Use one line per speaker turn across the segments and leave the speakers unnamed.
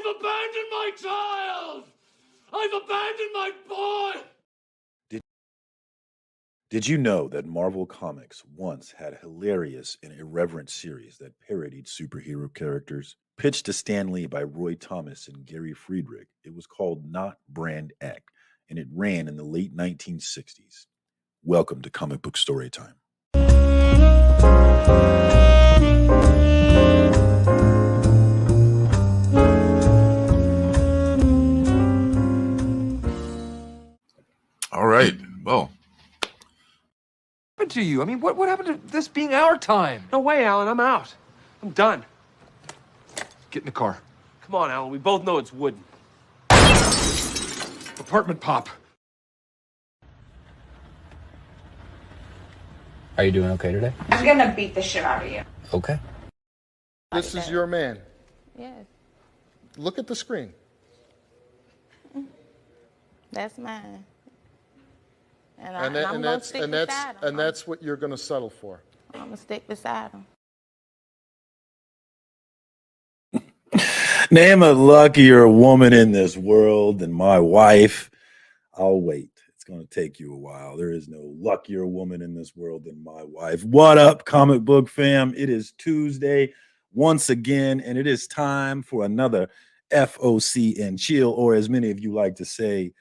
I've abandoned my child! I've abandoned my boy!
Did you know that Marvel Comics once had a hilarious and irreverent series that parodied superhero characters? Pitched to Stan Lee by Roy Thomas and Gary Friedrich, it was called Not Brand X, and it ran in the late 1960s. Welcome to Comic Book Storytime.
All right. Well,
What happened to you? I mean, what happened to this being our time?
No way, Alan. I'm out. I'm done.
Get in the car.
Come on, Alan. We both know it's wooden.
Apartment pop.
Are you doing okay today?
I'm gonna beat the shit out of you.
Okay.
This is your man.
Yes,
Look at the screen.
that's mine. And,
And,
I'm gonna stick beside him.
that's what you're going to settle for.
I'm gonna stick beside him.
Name a luckier woman in this world than my wife. I'll wait. It's going to take you a while. There is no luckier woman in this world than my wife. What up, comic book fam? It is Tuesday once again, and it is time for another FOC and chill, or as many of you like to say,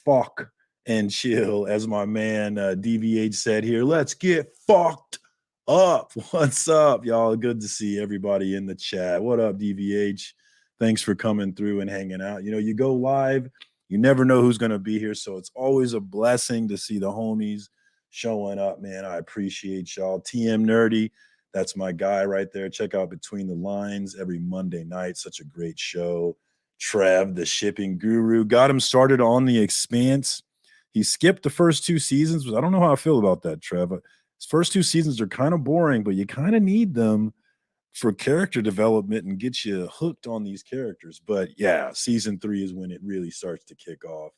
FOC and chill, as my man DVH said here. Let's get fucked up. What's up, y'all? Good to see everybody in the chat. What up, DVH? Thanks for coming through and hanging out. You know, you go live, you never know who's going to be here, so it's always a blessing to see the homies showing up, man. I appreciate y'all. TM Nerdy, that's my guy right there. Check out Between the Lines every Monday night. Such a great show. Trev, the shipping guru, got him started on The Expanse. He skipped the first two seasons. I don't know how I feel about that, Trev. His first two seasons are kind of boring, but you kind of need them for character development and get you hooked on these characters. But yeah, season 3 is when it really starts to kick off.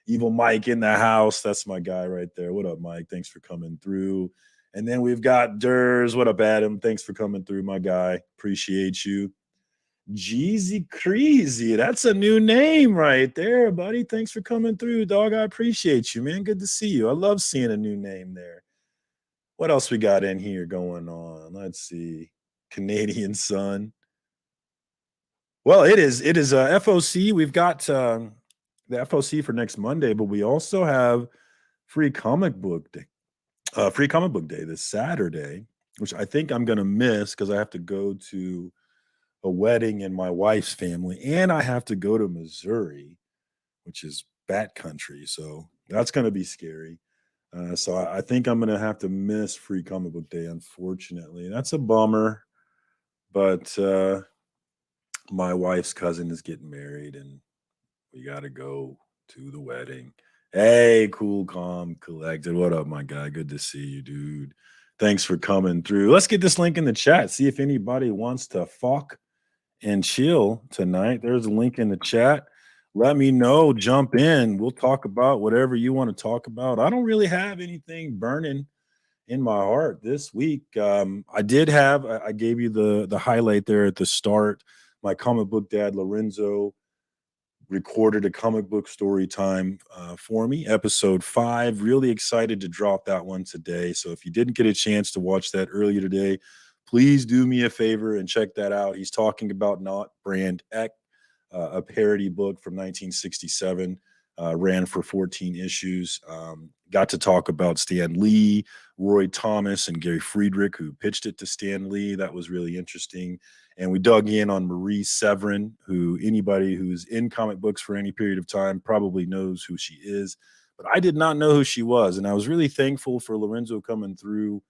Evil Mike in the house. That's my guy right there. What up, Mike? Thanks for coming through. And then we've got Durs. What up, Adam? Thanks for coming through, my guy. Appreciate you. Jeezy Creasy. That's a new name right there, buddy. Thanks for coming through, dog. I appreciate you, man. Good to see you. I love seeing a new name there. What else we got in here going on? Let's see. Canadian Sun. Well, it is FOC. We've got the FOC for next Monday, but we also have free comic book day this Saturday, which I think I'm gonna miss because I have to go to a wedding in my wife's family, and I have to go to Missouri, which is bat country, so that's gonna be scary. So I think I'm gonna have to miss free comic book day, unfortunately. That's a bummer. But my wife's cousin is getting married, and we got to go to the wedding. Hey, cool, calm, collected. What up, my guy? Good to see you, dude. Thanks for coming through. Let's get this link in the chat. See if anybody wants to fuck and chill tonight. There's a link in the chat. Let me know. Jump in. We'll talk about whatever you want to talk about. I don't really have anything burning in my heart this week. I gave you the highlight there at the start. My comic book dad Lorenzo recorded a comic book story time for me, episode 5. Really excited to drop that one today. So if you didn't get a chance to watch that earlier today, please do me a favor and check that out. He's talking about Not Brand X, a parody book from 1967. Ran for 14 issues. Got to talk about Stan Lee, Roy Thomas, and Gary Friedrich, who pitched it to Stan Lee. That was really interesting. And we dug in on Marie Severin, who anybody who's in comic books for any period of time probably knows who she is. But I did not know who she was. And I was really thankful for Lorenzo coming through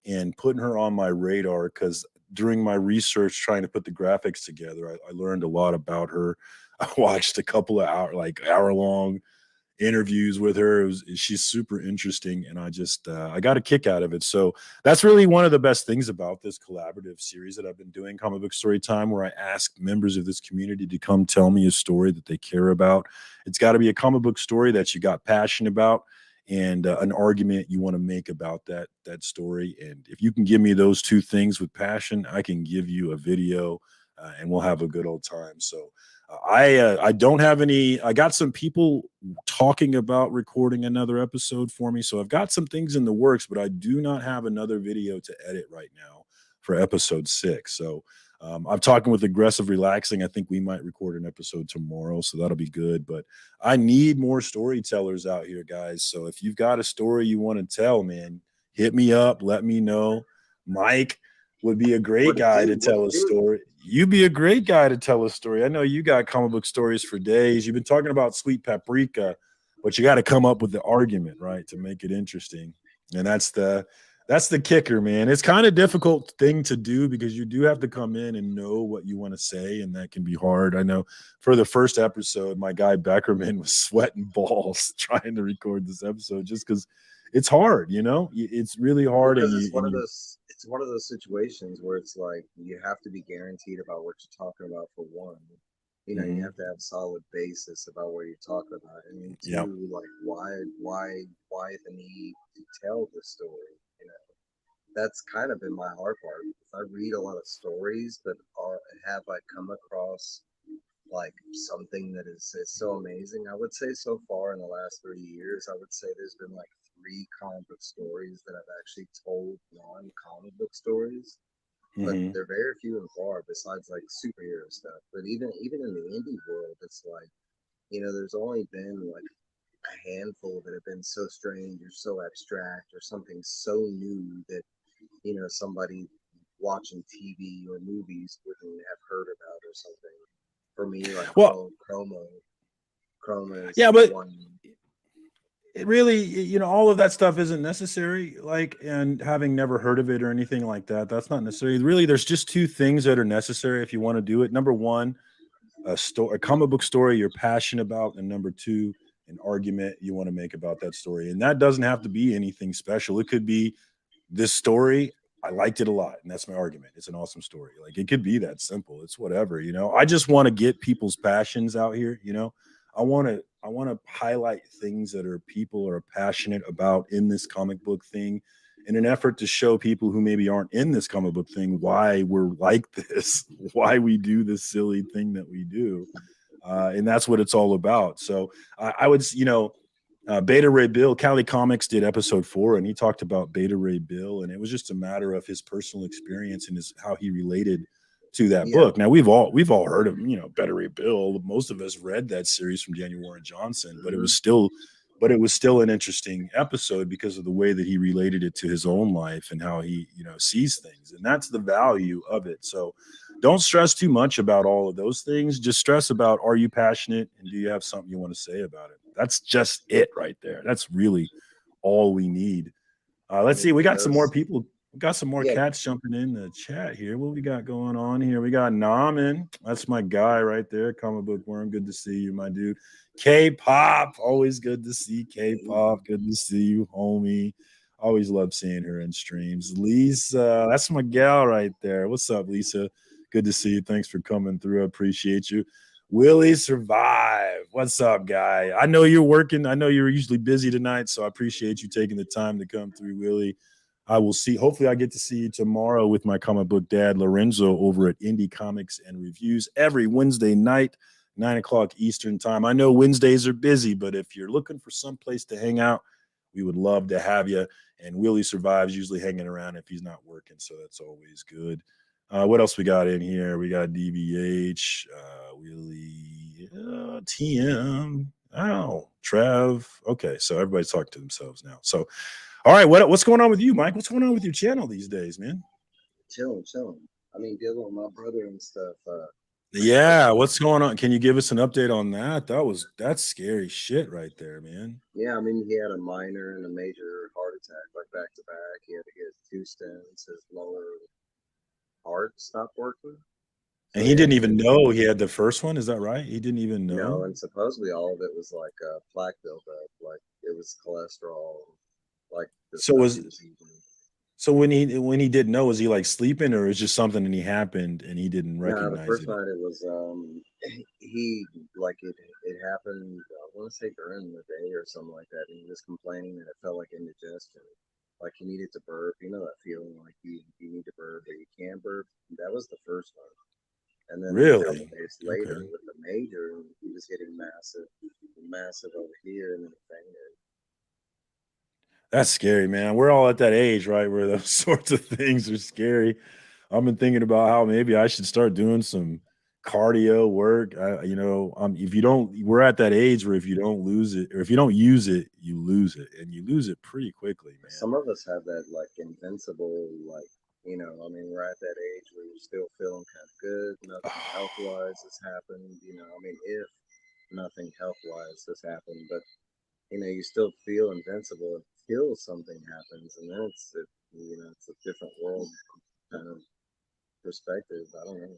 and putting her on my radar, because during my research trying to put the graphics together, I learned a lot about her. I watched a couple of hour-long interviews with her. She's super interesting, and I got a kick out of it. So that's really one of the best things about this collaborative series that I've been doing, Comic Book Story Time, where I ask members of this community to come tell me a story that they care about. It's got to be a comic book story that you got passion about, and an argument you want to make about that story. And if you can give me those two things with passion, I can give you a video and we'll have a good old time. So I don't have any. I got some people talking about recording another episode for me, so I've got some things in the works, but I do not have another video to edit right now for episode 6. So I'm talking with Aggressive Relaxing. I think we might record an episode tomorrow, so that'll be good. But I need more storytellers out here, guys. So if you've got a story you want to tell, man, hit me up. Let me know. Mike would be a great guy to tell a story. You'd be a great guy to tell a story. I know you got comic book stories for days. You've been talking about Sweet Paprika, but you got to come up with the argument, right, to make it interesting. And that's the kicker, man. It's kind of difficult thing to do because you do have to come in and know what you want to say, and that can be hard. I know for the first episode, my guy Beckerman was sweating balls trying to record this episode just because it's hard, you know? It's really hard.
Because it's one of those situations where it's like you have to be guaranteed about what you're talking about for one. You know, you have to have solid basis about what you're talking about. And two, like why the need to tell the story? You know, that's kind of been my hard part. I read a lot of stories, but have I come across like something that is so amazing? I would say so far in the last 3 years, I would say there's been like 3 comic book stories that I've actually told non-comic book stories, but they're very few and far besides like superhero stuff. But even in the indie world, it's like, you know, there's only been like a handful that have been so strange or so abstract or something so new that, you know, somebody watching TV or movies wouldn't have heard about or something. For me, like, well, Chroma is one.
It really, you know, all of that stuff isn't necessary, like, and having never heard of it or anything like that, that's not necessary. Really, there's just 2 things that are necessary if you want to do it. Number 1, a comic book story you're passionate about, and number 2, an argument you want to make about that story. And that doesn't have to be anything special. It could be this story, I liked it a lot, and that's my argument. It's an awesome story. Like, it could be that simple. It's whatever, you know. I just want to get people's passions out here, you know. I want to highlight things that people are passionate about in this comic book thing, in an effort to show people who maybe aren't in this comic book thing why we're like this, why we do this silly thing that we do, and that's what it's all about. So I would, you know, Beta Ray Bill, Cali Comics did episode 4, and he talked about Beta Ray Bill, and it was just a matter of his personal experience and how he related to that book. Now we've all heard of, you know, Beta Ray Bill. Most of us read that series from Daniel Warren Johnson, but it was still an interesting episode because of the way that he related it to his own life and how he, you know, sees things, and that's the value of it. So don't stress too much about all of those things. Just stress about, are you passionate, and do you have something you want to say about it? That's just it right there. That's really all we need. Let's see. We got some more people. We got some more cats jumping in the chat here. What we got going on here? We got Naman. That's my guy right there. Comic Book Worm. Good to see you, my dude. K-Pop. Always good to see K-Pop. Good to see you, homie. Always love seeing her in streams. Lisa. That's my gal right there. What's up, Lisa? Good to see you. Thanks for coming through. I appreciate you. Willie Survive. What's up, guy? I know you're working. I know you're usually busy tonight, so I appreciate you taking the time to come through, Willie. I will see. Hopefully, I get to see you tomorrow with my comic book dad, Lorenzo, over at Indie Comics and Reviews every Wednesday night, 9 o'clock Eastern time. I know Wednesdays are busy, but if you're looking for some place to hang out, we would love to have you. And Willie Survives usually hanging around if he's not working, so that's always good. What else we got in here? We got DBH, Willie, TM, Trev. Okay, so everybody's talking to themselves now. So, all right, what's going on with you, Mike? What's going on with your channel these days, man?
Chilling. I mean, dealing with my brother and stuff.
Yeah, what's going on? Can you give us an update on that? That's scary shit right there, man.
Yeah, I mean, he had a minor and a major heart attack, like back to back. He had to get 2 stents. His lower heart stopped working.
And he didn't even know he had the first one. Is that right? He didn't even know.
No, and supposedly all of it was like plaque buildup, like it was cholesterol. Like
so when he didn't know, was he like sleeping, or is just something and he happened and he didn't recognize it?
The first night it was he like it happened. I want to say during the day or something like that. And he was complaining that it felt like indigestion. Like he needed to burp, you know that feeling like you need to burp, but you can't burp. That was the first one. And then a couple
Really?
days later
Okay.
with the major, he was hitting massive over here and then fainted.
That's scary, man. We're all at that age, right, where those sorts of things are scary. I've been thinking about how maybe I should start doing some cardio work. If you don't, we're at that age where if you don't lose it, or if you don't use it, you lose it, and you lose it pretty quickly, man.
Some of us have that like invincible, like, I mean, we're at that age where you're still feeling kind of good. Nothing health wise has happened. I mean, if nothing health wise has happened, but you still feel invincible until something happens, and then it's a different world kind of perspective. I don't know.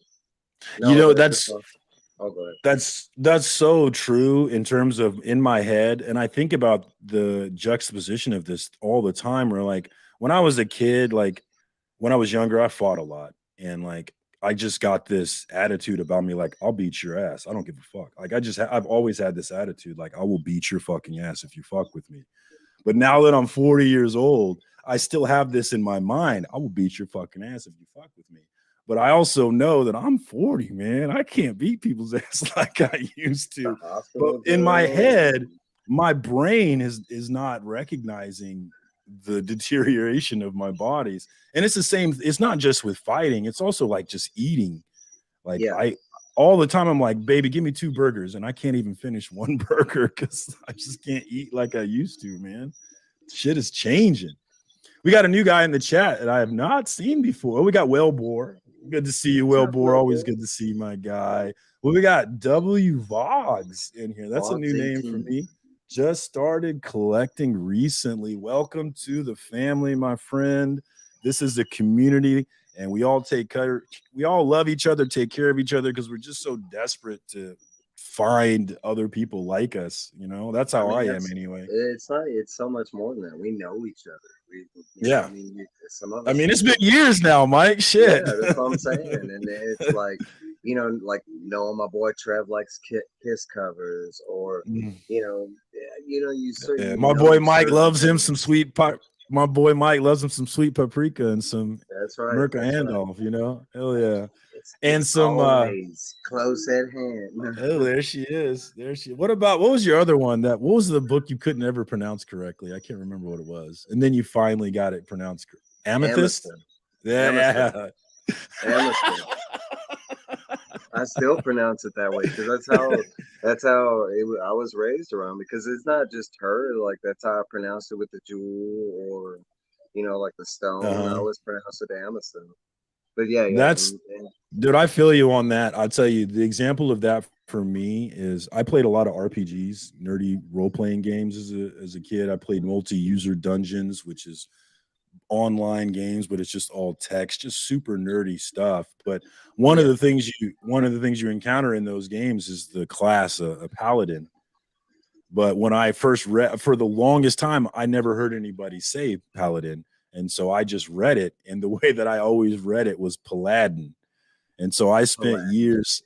No, but
That's
oh, go ahead.
that's so true in terms of in my head, and I think about the juxtaposition of this all the time. Where like when I was a kid, like when I was younger, I fought a lot, and like I just got this attitude about me, like I'll beat your ass. I don't give a fuck. Like I've always had this attitude, like I will beat your fucking ass if you fuck with me. But now that I'm 40 years old, I still have this in my mind. I will beat your fucking ass if you fuck with me. But I also know that I'm 40, man. I can't beat people's ass like I used to. But in my head, my brain is not recognizing the deterioration of my bodies. And it's the same. It's not just with fighting. It's also like just eating. Like all the time I'm like, baby, give me 2 burgers. And I can't even finish 1 burger because I just can't eat like I used to, man. Shit is changing. We got a new guy in the chat that I have not seen before. We got Wellbore. Good to see you, Wellbore. Always good to see my guy. Well, we got W Vogs in here. That's a new name for me. Just started collecting recently. Welcome to the family, my friend. This is the community, and we all love each other, take care of each other because we're just so desperate to find other people like us. That's how I am anyway.
It's so much more than that. We know each other. Some of us.
I mean, it's been years now, Mike. Shit.
Yeah, that's what I'm saying. And it's like, like knowing my boy Trev likes Kiss covers, or
my boy Mike loves him some sweet pop. My boy Mike loves him some sweet paprika and some Mirka Andolph, Hell yeah.
It's
some
close at hand.
Oh, there she is. What was your other one? What was the book you couldn't ever pronounce correctly? I can't remember what it was. And then you finally got it pronounced. Amethyst? Yeah.
Amethyst. I still pronounce it that way because that's how I was raised around, because it's not just her, like that's how I pronounced it with the jewel, or like the stone. I always pronounce it amethyst. But
dude, I feel you on that. I'll tell you the example of that for me is I played a lot of RPGs, nerdy role-playing games as a kid. I played multi-user dungeons, which is online games, but it's just all text, just super nerdy stuff. But one of the things you encounter in those games is the class, a paladin. But when I first read, for the longest time, I never heard anybody say paladin. And so I just read it. And the way that I always read it was paladin. And so I spent years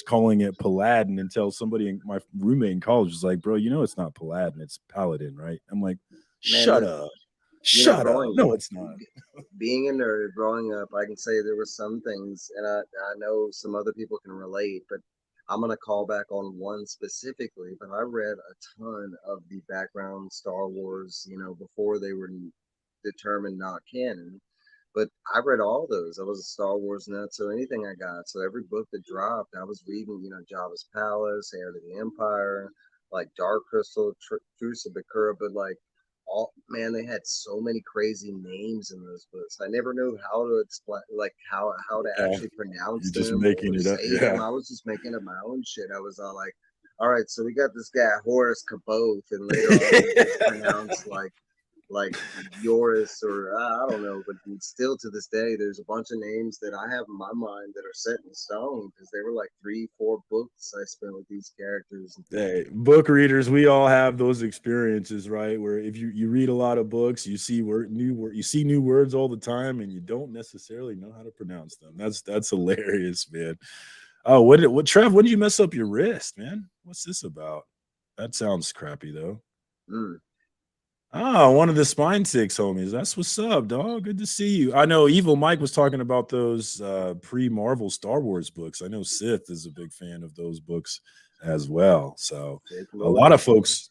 calling it paladin until somebody, my roommate in college, was like, bro, it's not paladin, it's paladin, right? I'm like, shut up. Shut up. No, it's not.
Being a nerd growing up, I can say there were some things, and I know some other people can relate, but I'm going to call back on one specifically. But I read a ton of the background Star Wars, before they were determined not canon. But I read all those. I was a Star Wars nut, so anything I got. So every book that dropped, I was reading, Jabba's Palace, Heir to the Empire, like Dark Crystal, Truce of Bakura, but like, they had so many crazy names in those books. I never knew how to explain, like how to actually pronounce them.
Just making it up. Yeah.
I was just making up my own shit. I was all like, all right, so we got this guy Horace Kaboth, and later on it's pronounced like Yoris, or I don't know, but still to this day, there's a bunch of names that I have in my mind that are set in stone because they were like 3-4 books I spent with these characters.
Hey, book readers, we all have those experiences, right? Where if you read a lot of books, you see new words all the time, and you don't necessarily know how to pronounce them. That's hilarious, man. Oh, what Trev? When did you mess up your wrist, man? What's this about? That sounds crappy though. Ah, one of the Spine Six homies. That's what's up, dog. Good to see you. I know Evil Mike was talking about those pre-Marvel Star Wars books. I know Sith is a big fan of those books as well. So
Sith
a lot of
Lord.
folks,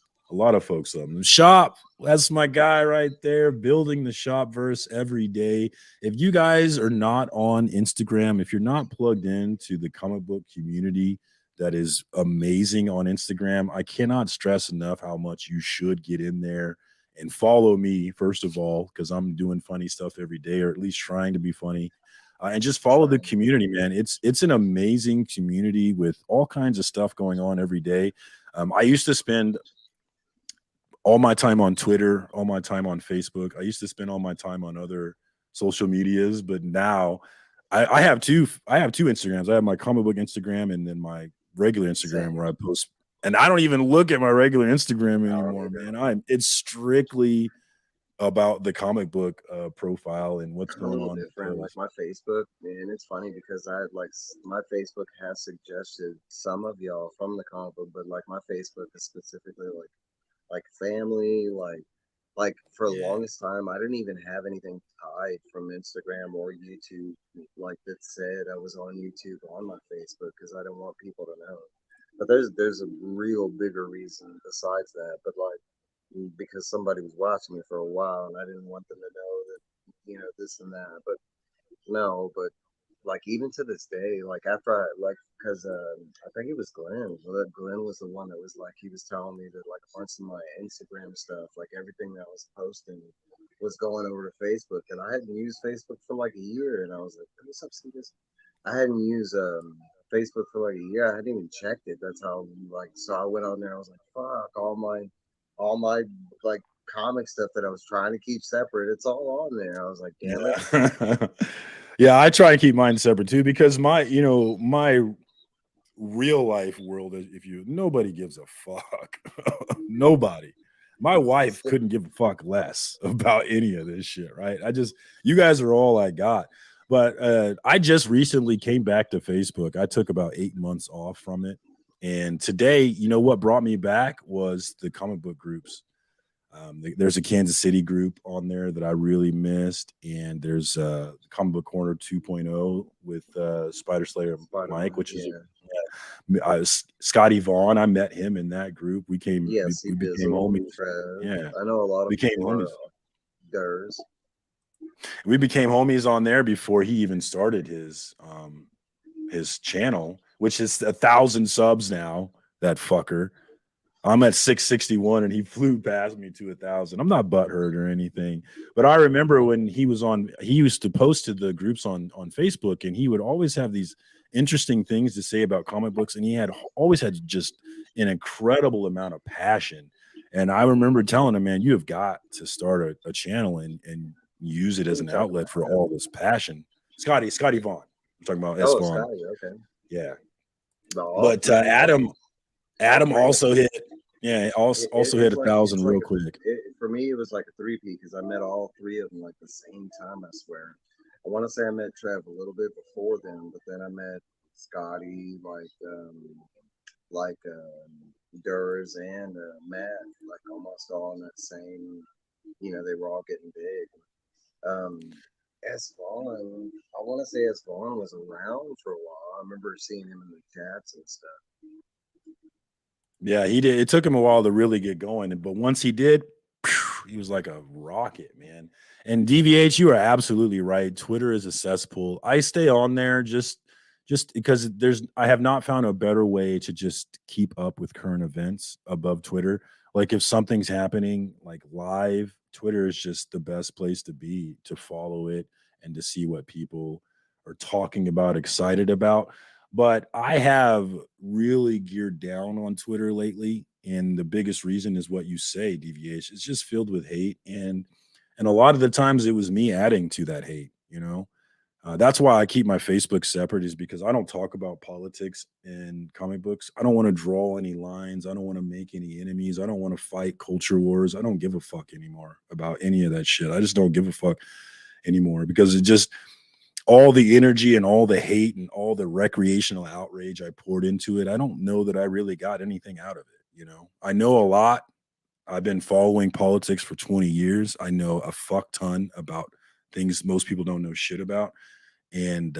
Shop. That's my guy right there, building the shop verse every day. If you guys are not on Instagram, if you're not plugged into the comic book community that is amazing on Instagram, I cannot stress enough how much you should get in there and follow me first of all, because I'm doing funny stuff every day, or at least trying to be funny. And just follow the community, man. It's an amazing community with all kinds of stuff going on every day. I used to spend all my time on Twitter, all my time on Facebook. I used to spend all my time on other social medias, but now I have two. I have two Instagrams. I have my comic book Instagram and then my regular Instagram where I post. And I don't even look at my regular Instagram anymore, man. It's strictly about the comic book profile and what's
I'm a
going
little
on.
different. Like my Facebook, and it's funny because I like my Facebook has suggested some of y'all from the comic book, but like my Facebook is specifically like family, like for the longest time I didn't even have anything tied from Instagram or YouTube like that said I was on YouTube on my Facebook because I didn't want people to know. But there's a real bigger reason besides that. But like because somebody was watching me for a while and I didn't want them to know that this and that. But no, but like even to this day, like after I like, because I think it was Glenn. Well, Glenn was the one that was like he was telling me that like a bunch of my Instagram stuff, like everything that I was posting, was going over to Facebook, and I hadn't used Facebook for like a year, and I was like, "What's up, see this?" I hadn't used Facebook for like a year. I hadn't even checked it. That's how like so I went on there. I was like, "Fuck all my like comic stuff that I was trying to keep separate. It's all on there." I was like, "Damn it."
Yeah. Yeah, I try and keep mine separate too because my real life world is nobody gives a fuck. Nobody. My wife couldn't give a fuck less about any of this shit, right? You guys are all I got. But I just recently came back to Facebook. I took about 8 months off from it. And today, what brought me back was the comic book groups. There's a Kansas City group on there that I really missed, and there's Comic Book Corner 2.0 with Spider Slayer Mike, which is Scotty Vaughn. I met him in that group. We became homies. Yeah,
I know a lot of
became homies.
Durs.
We became homies on there before he even started his channel, which is 1,000 subs now. That fucker. I'm at 661 and he flew past me to 1,000. I'm not butthurt or anything, but I remember when he used to post to the groups on Facebook, and he would always have these interesting things to say about comic books, and he always had just an incredible amount of passion. And I remember telling him, man, you have got to start a channel and use it as an outlet for all this passion. Scotty Vaughn. I'm talking about S. Vaughn.
Scotty, okay.
Yeah. But Adam also hit. Yeah, also hit 1,000 real quick.
For me, it was like a three-peat because I met all three of them like the same time. I swear. I want to say I met Trev a little bit before them, but then I met Scotty, like Durs and Matt, like almost all in that same. They were all getting big. S. Vaughn, I want to say S. Vaughn was around for a while. I remember seeing him in the chats and stuff.
Yeah, he did. It took him a while to really get going, but once he did, he was like a rocket, man. And DVH, you are absolutely right. Twitter is a cesspool. I stay on there just because I have not found a better way to just keep up with current events above Twitter. Like if something's happening like live, Twitter is just the best place to be, to follow it and to see what people are talking about, excited about. But I have really geared down on Twitter lately, and the biggest reason is what you say, DVH. It's just filled with hate, and a lot of the times it was me adding to that hate. That's why I keep my Facebook separate, is because I don't talk about politics and comic books. I don't want to draw any lines. I don't want to make any enemies. I don't want to fight culture wars. I don't give a fuck anymore about any of that shit. I just don't give a fuck anymore because it just all the energy and all the hate and all the recreational outrage I poured into it, I don't know that I really got anything out of it. I know a lot I've been following politics for 20 years. I know a fuck ton about things most people don't know shit about. And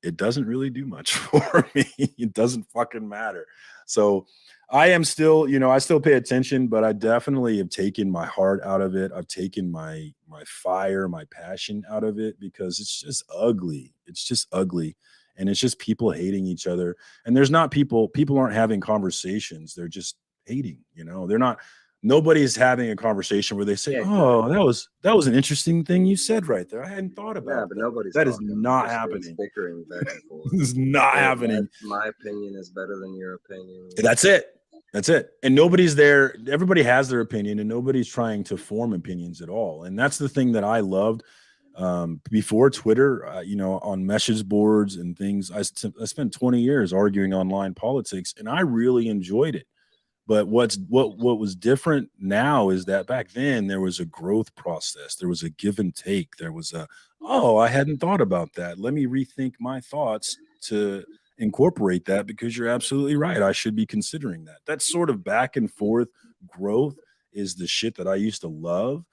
it doesn't really do much for me. It doesn't fucking matter. So I am still, I still pay attention, but I definitely have taken my heart out of it. I've taken my fire, my passion out of it because it's just ugly. It's just ugly. And it's just people hating each other. And there's not people aren't having conversations. They're just hating, they're not. Nobody's having a conversation where they say,
Yeah,
"Oh, that was an interesting thing you said right there. I hadn't thought about
but
that."
nobody's
That is
talking.
not
They're
happening.
bickering back and forth.
This is not happening.
My opinion is better than your opinion.
That's it. That's it. And nobody's there. Everybody has their opinion, and nobody's trying to form opinions at all. And that's the thing that I loved before Twitter. On message boards and things. I spent 20 years arguing online politics, and I really enjoyed it. But what was different now is that back then there was a growth process. There was a give and take. There was I hadn't thought about that. Let me rethink my thoughts to incorporate that because you're absolutely right. I should be considering that. That sort of back and forth growth is the shit that I used to love,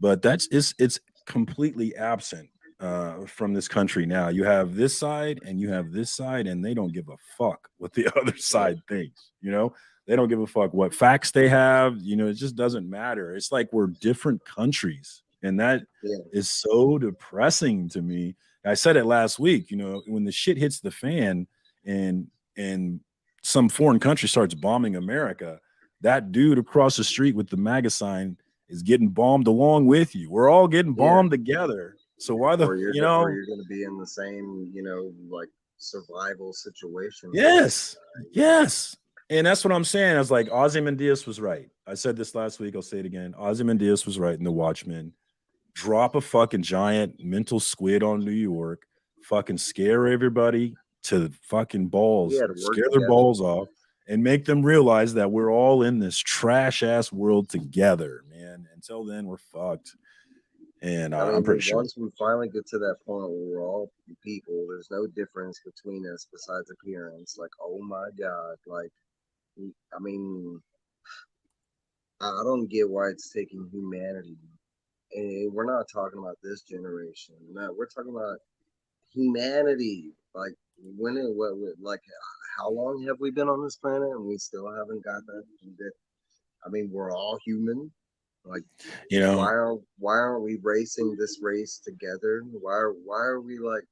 but it's completely absent from this country now. You have this side and you have this side, and they don't give a fuck what the other side thinks. They don't give a fuck what facts they have. It just doesn't matter. It's like we're different countries. And that is so depressing to me. I said it last week, when the shit hits the fan and some foreign country starts bombing America, that dude across the street with the MAGA sign is getting bombed along with you. We're all getting bombed together. So why
or you're going to be in the same, like survival situation.
Yes. And that's what I'm saying. I was like, Ozymandias was right. I said this last week. I'll say it again. Ozymandias was right in The Watchmen. Drop a fucking giant mental squid on New York. Fucking scare everybody to fucking balls. Scare their balls off and make them realize that we're all in this trash ass world together, man. Until then, we're fucked. And I'm pretty sure
once we finally get to that point where we're all people, there's no difference between us besides appearance. Like, oh my God, like, I don't get why it's taking humanity. And we're not talking about this generation. No, we're talking about humanity. Like, how long have we been on this planet and we still haven't got that? We're all human. Like, why aren't we racing this race together? Why are we like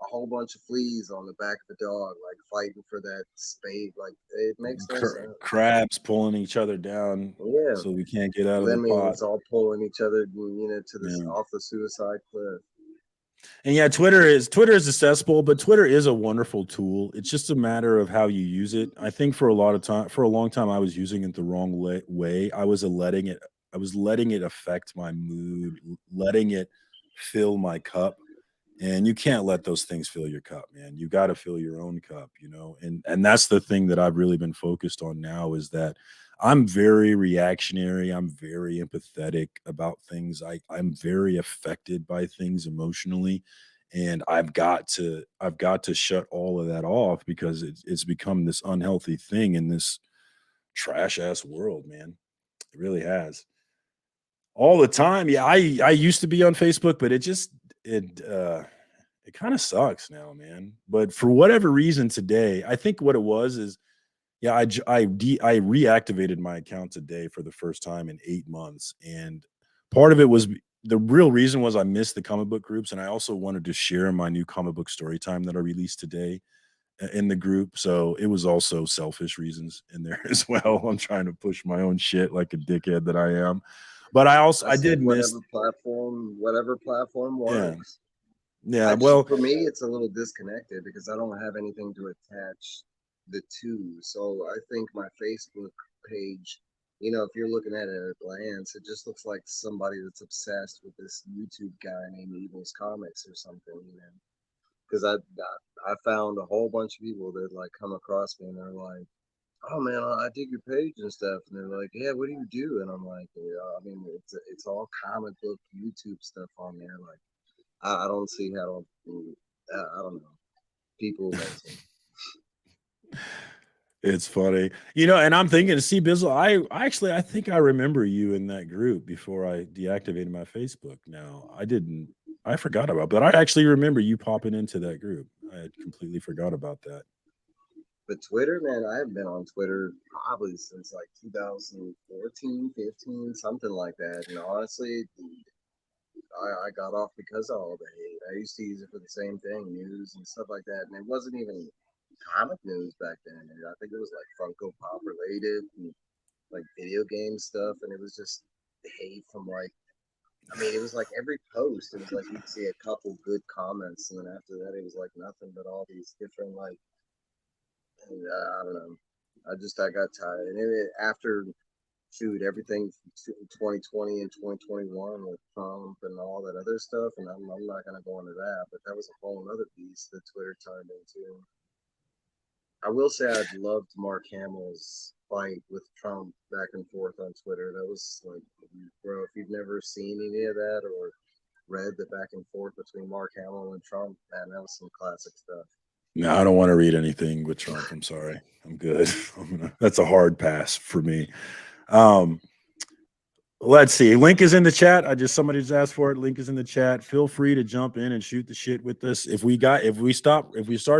a whole bunch of fleas on the back of a dog, like fighting for that spade? Like, it makes no sense.
Crabs pulling each other down, so we can't get out of the pot.
It's all pulling each other, to this off the suicide cliff.
And Twitter is a cesspool, but Twitter is a wonderful tool. It's just a matter of how you use it. I think for a long time, I was using it the wrong way. I was letting it affect my mood, letting it fill my cup. And you can't let those things fill your cup, man. You got to fill your own cup, and that's the thing that I've really been focused on now is that I'm very reactionary. I'm very empathetic about things. I'm very affected by things emotionally. And I've got to shut all of that off because it's become this unhealthy thing in this trash ass world, man. It really has. All the time. Yeah, I used to be on Facebook, but it kind of sucks now, man. But for whatever reason today, I think what it was is, I reactivated my account today for the first time in 8 months. And part of it was the real reason was I missed the comic book groups. And I also wanted to share my new comic book story time that I released today in the group. So it was also selfish reasons in there as well. I'm trying to push my own shit like a dickhead that I am. But I did miss
whatever platform works.
Yeah.
For me, it's a little disconnected because I don't have anything to attach the two. So I think my Facebook page, if you're looking at it at a glance, it just looks like somebody that's obsessed with this YouTube guy named Evil's Comics or something, because I found a whole bunch of people that like come across me and they're like, oh man, I dig your page and stuff, and they're like, yeah, what do you do? And I'm like, it's all comic book YouTube stuff on there. Like, I don't see how I don't know people.
It's funny, and I'm thinking, see, Bizzle, I think I remember you in that group before I deactivated my Facebook. Now, I forgot about, but I actually remember you popping into that group. I had completely forgot about that.
But Twitter, man, I have been on Twitter probably since like 2014, 15, something like that. And honestly, I got off because of all the hate. I used to use it for the same thing, news and stuff like that. And it wasn't even comic news back then. I think it was like Funko Pop related and like video game stuff. And it was just hate from like, it was like every post, it was like you'd see a couple good comments. And then after that, it was like nothing but all these different like, I don't know. I got tired. And then after, everything 2020 and 2021 with Trump and all that other stuff, and I'm not going to go into that, but that was a whole other beast that Twitter turned into. I will say I loved Mark Hamill's fight with Trump back and forth on Twitter. That was like, bro, if you've never seen any of that or read the back and forth between Mark Hamill and Trump, man, that was some classic stuff.
No, I don't want to read anything with Trump. I'm sorry. I'm good. That's a hard pass for me. Let's see. Link is in the chat. Somebody just asked for it. Link is in the chat. Feel free to jump in and shoot the shit with us. If we start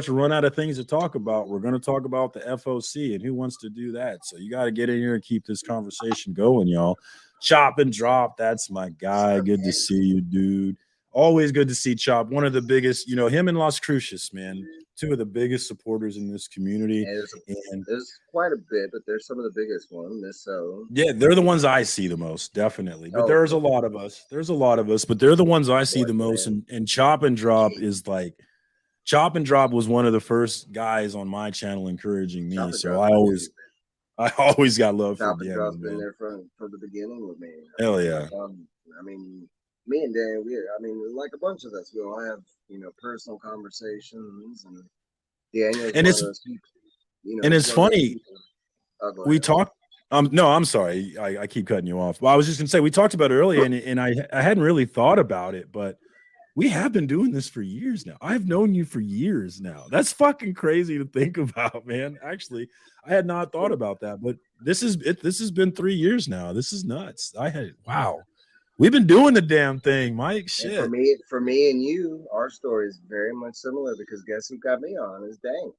to run out of things to talk about, we're going to talk about the FOC and who wants to do that. So you got to get in here and keep this conversation going, y'all. Chop and Drop. That's my guy. Good to see you, dude. Always good to see Chop. One of the biggest, him and Las Cruces, man. Two of the biggest supporters in this community.
And there's quite a bit, but there's some of the biggest ones. So
yeah, they're the ones I see the most, definitely. But there's a lot of us. But they're the ones I see the most. And Chop and Drop is like, Chop and Drop was one of the first guys on my channel encouraging me. So I always got love for
Chop and Drop's been there from the beginning with me.
Hell yeah.
Me and Dan, like a bunch of us, we all have, personal conversations, and Daniel's
and it's funny. We talked. No, I'm sorry. I keep cutting you off. Well, I was just gonna say we talked about it earlier, and I hadn't really thought about it, but we have been doing this for years now. I've known you for years now. That's fucking crazy to think about, man. Actually, I had not thought about that, but this has been 3 years now. This is nuts. Wow. We've been doing the damn thing, Mike. Shit.
And for me and you, our story is very much similar because guess who got me on is Dank.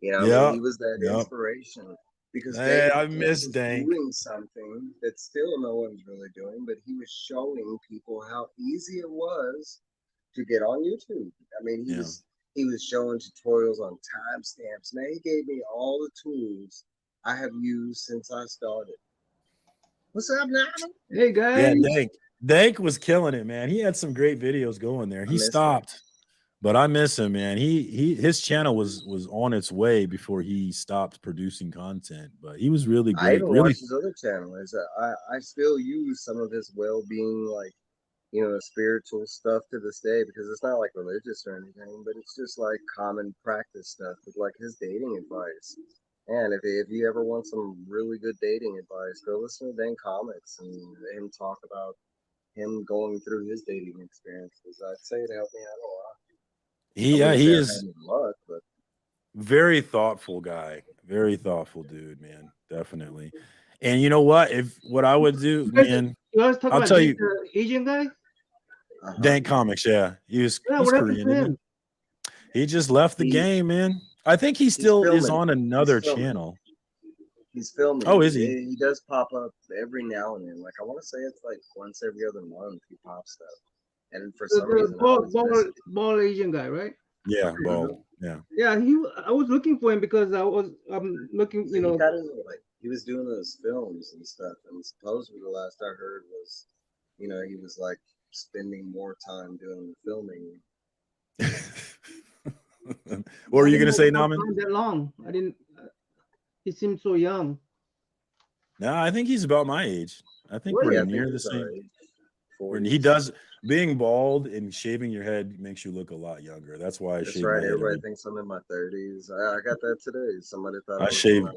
He was that inspiration because
I miss Dank
doing something that still no one's really doing, but he was showing people how easy it was to get on YouTube. He was showing tutorials on timestamps. Man, he gave me all the tools I have used since I started. What's up now?
Hey guys.
Yeah, Dank was killing it, man. He had some great videos going there. He stopped, but I miss him, man. His channel was on its way before he stopped producing content, but he was really great.
I watch his other channel. I still use some of his well-being, like, spiritual stuff to this day because it's not like religious or anything, but it's just like common practice stuff with like his dating advice. And if you ever want some really good dating advice, go listen to Dan Comics and him talk about him going through his dating experiences. I'd say it helped me out a lot.
He is very thoughtful guy, very thoughtful dude, man, definitely. And you know what? What I would do, man, I'll tell you,
Asian guy,
Dan Comics, he's Korean. He just left the game, man. I think he still is on another channel.
He's filming.
Oh, is he?
He does pop up every now and then. Like I want to say it's like once every other month he pops stuff. And for some reason,
bald Asian guy, right?
Yeah, bald. Yeah.
Yeah, I was looking for him because I'm looking.
He was doing those films and stuff, and supposedly the last I heard was, he was like spending more time doing the filming.
What were you gonna say, Naman?
That long? I didn't. He seems so young.
No, I think he's about my age. I think we're near the same. He does. Being bald and shaving your head makes you look a lot younger. That's why I shave.
That's right. Everybody thinks I'm in my 30s. I got that today. Somebody thought
I shaved.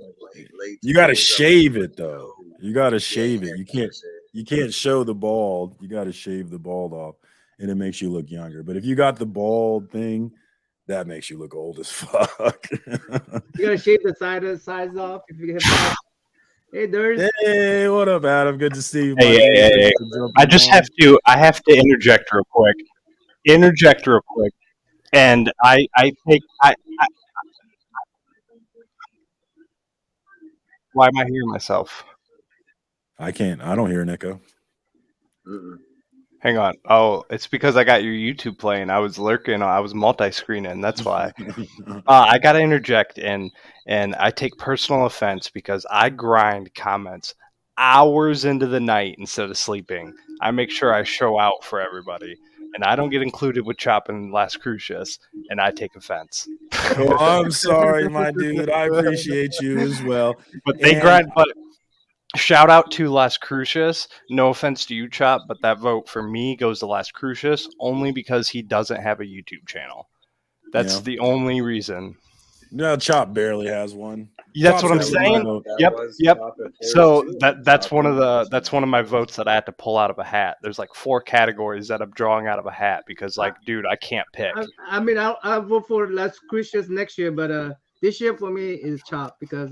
You got to shave it though. You got to shave it. You can't show the bald. You got to shave the bald off, and it makes you look younger. But if you got the bald thing, That makes you look old as fuck.
You gotta shave the sides off if you have. Hey, there's.
Hey, what up, Adam? Good to see you.
Hey. I have to interject real quick. And I why am I hearing myself?
I can't. I don't hear an echo.
Hang on. Oh, it's because I got your YouTube playing. I was lurking. I was multi-screening. That's why. I got to interject, and I take personal offense because I grind comments hours into the night instead of sleeping. I make sure I show out for everybody, and I don't get included with chopping Las Crucias, and I take offense.
Oh, I'm sorry, my dude. I appreciate you as well.
But they grind. But shout out to Las Crucias. No offense to you, Chop, but that vote for me goes to Las Crucias only because he doesn't have a YouTube channel. That's the only reason.
No, Chop barely has one.
That's what I'm saying. Yep. So that's one of my votes that I had to pull out of a hat. There's like 4 categories that I'm drawing out of a hat because, like, dude, I can't pick.
I mean, I'll vote for Las Crucias next year, but this year for me is Chop because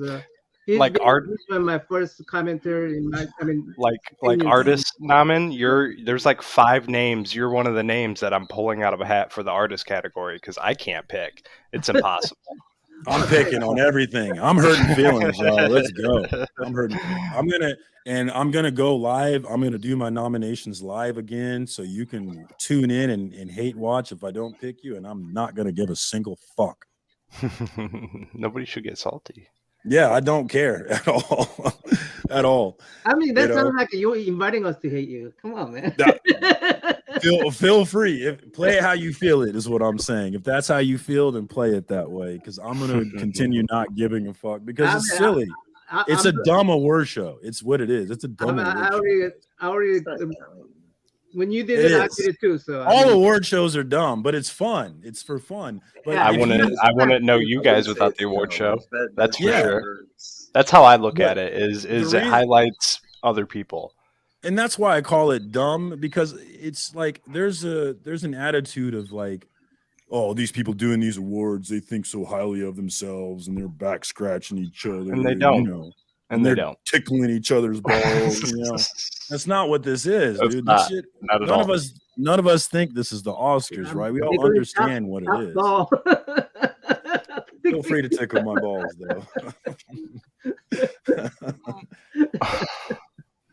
he's
like art.
My first commenter in my. I mean,
like artist Namen. There's like 5 names. You're one of the names that I'm pulling out of a hat for the artist category because I can't pick. It's impossible.
I'm picking on everything. I'm hurting feelings, y'all. Let's go. I'm hurting. I'm gonna go live. I'm gonna do my nominations live again, so you can tune in and hate watch if I don't pick you. And I'm not gonna give a single fuck.
Nobody should get salty.
Yeah, I don't care at all. At all.
I mean, that sounds like you're inviting us to hate you. Come on, man.
Feel free. Play it how you feel it is what I'm saying. If that's how you feel, then play it that way. Because I'm gonna continue not giving a fuck because it's silly. It's a dumb award show. It's what it is. It's a dumb award show.
When you did it, I did it too. So
all award shows are dumb, but it's fun. It's for fun. But
I wouldn't know you guys without the award show. That's for sure. That's how I look at it. Is it highlights other people.
And that's why I call it dumb, because it's like there's an attitude of like, oh, these people doing these awards, they think so highly of themselves and they're back scratching each other.
And they don't.
You know,
and they don't.
Tickling each other's balls. You know? That's not what this is, dude.
Not,
this shit,
not at all.
None of us think this is the Oscars, right? We all understand what it is. Feel free to tickle my balls, though.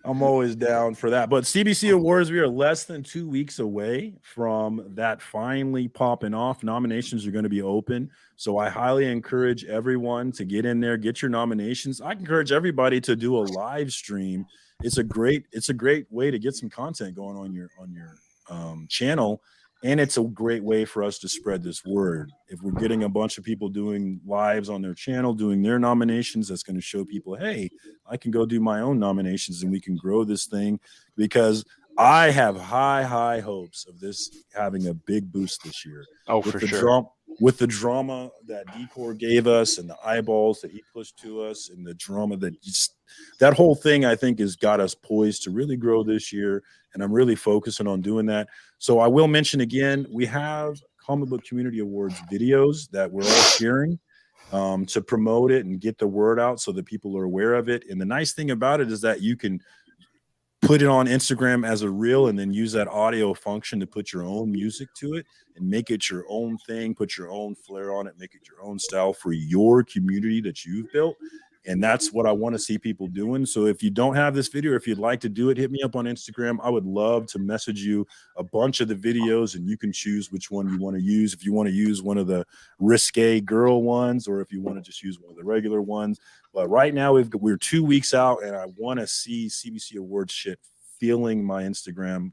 I'm always down for that. But CBC Awards, we are less than 2 weeks away from that finally popping off. Nominations are going to be open. So I highly encourage everyone to get in there, get your nominations. I encourage everybody to do a live stream. It's a great way to get some content going on your channel. And it's a great way for us to spread this word. If we're getting a bunch of people doing lives on their channel, doing their nominations, that's going to show people, hey, I can go do my own nominations and we can grow this thing, because I have high hopes of this having a big boost this year.
Oh, for sure.
With the drama that Decor gave us and the eyeballs that he pushed to us and the drama that whole thing, I think, has got us poised to really grow this year. And I'm really focusing on doing that. So I will mention again, we have Comic Book Community Awards videos that we're all sharing to promote it and get the word out so that people are aware of it. And the nice thing about it is that you can put it on Instagram as a reel and then use that audio function to put your own music to it and make it your own thing, put your own flair on it, make it your own style for your community that you've built. And that's what I want to see people doing. So if you don't have this video, or if you'd like to do it, hit me up on Instagram. I would love to message you a bunch of the videos and you can choose which one you want to use. If you want to use one of the risque girl ones, or if you want to just use one of the regular ones. But right now we're 2 weeks out and I want to see CBC Awards shit feeling my Instagram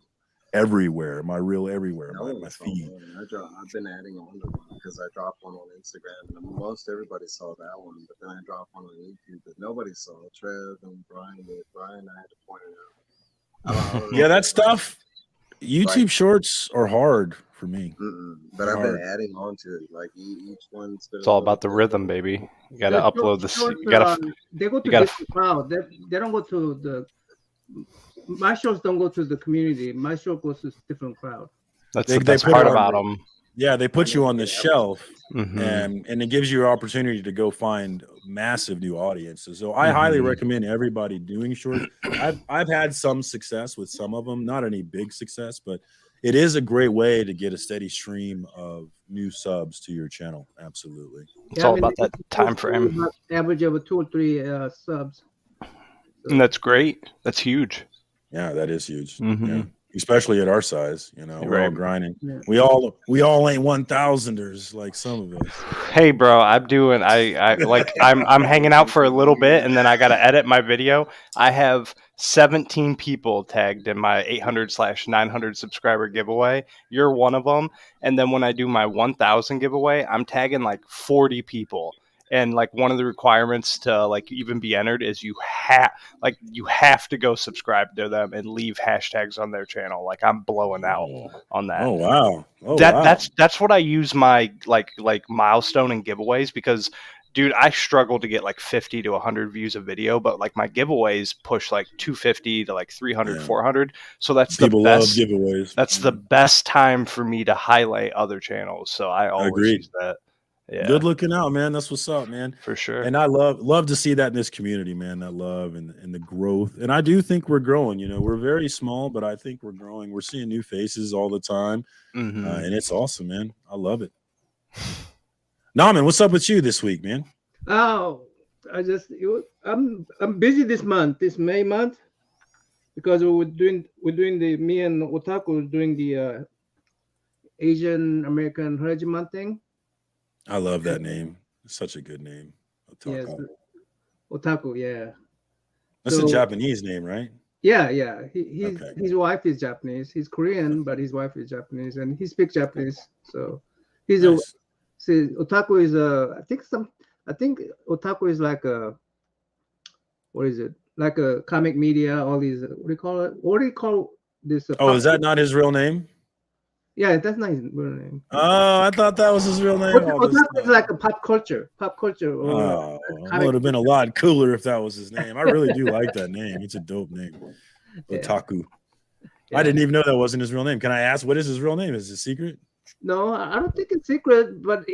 everywhere, my reel everywhere, my feed.
I've been adding on to one because I dropped one on Instagram and most everybody saw that one, but then I dropped one on YouTube that nobody saw. Trev and Brian I had to point it out.
Yeah, that stuff. YouTube shorts are hard for me.
But I've been adding on to it. Like each one's been.
It's all about the rhythm, baby. You got to upload this.
They go to different crowd. They don't go to the. My shows don't go to the community. My show goes to a different crowd.
That's the best part about them.
Yeah, they put you on the shelf,
Mhm.
and it gives you an opportunity to go find massive new audiences. So I highly recommend everybody doing short. I've had some success with some of them, not any big success, but it is a great way to get a steady stream of new subs to your channel. Absolutely.
It's all about that time frame.
Average of 2 or 3 subs.
And that's great. That's huge.
Yeah, that is huge.
Mhm.
Yeah. Especially at our size, you know, we're all
Right.
grinding.
Yeah.
We all ain't 1,000ers like some of us.
Hey, bro, I'm doing. I like. I'm hanging out for a little bit, and then I gotta edit my video. I have 17 people tagged in my 800/900 subscriber giveaway. You're one of them. And then when I do my 1,000 giveaway, I'm tagging like 40 people. And like one of the requirements to like even be entered is you have to go subscribe to them and leave hashtags on their channel. Like I'm blowing out on that.
Oh wow. Oh,
Wow.
wow.
That's what I use my like milestone and giveaways because dude, I struggle to get like 50 to 100 views a video, but like my giveaways push like 250 to like 300, 400. So that's
People
the best
love giveaways.
That's the best time for me to highlight other channels. So I always
Agreed.
use that. Yeah.
Good looking out, man. That's what's up, man.
For sure.
And I love to see that in this community, man. That love and the growth. And I do think we're growing. You know, we're very small, but I think we're growing. We're seeing new faces all the time, and it's awesome, man. I love it. Naman, what's up with you this week, man?
Oh, I'm busy this month, this May month, because me and Otaku were doing the Asian American Heritage Month thing.
I love that name. It's such a good name. Otaku.
Yes, Otaku, yeah.
That's a Japanese name, right?
Yeah. His wife is Japanese. He's Korean, but his wife is Japanese, and he speaks Japanese. So he's
Nice.
Otaku is I think Otaku is like what is it? Like a comic media, all these what do you call it? What do you call this?
Is that not his real name?
Yeah, that's not his real name.
Oh, I thought that was his real name.
Otaku is like a pop culture.
Oh, it would have been a lot cooler if that was his name. I really do like that name. It's a dope name. Otaku. Yeah. I didn't even know that wasn't his real name. Can I ask what is his real name? Is it secret?
No, I don't think it's secret, but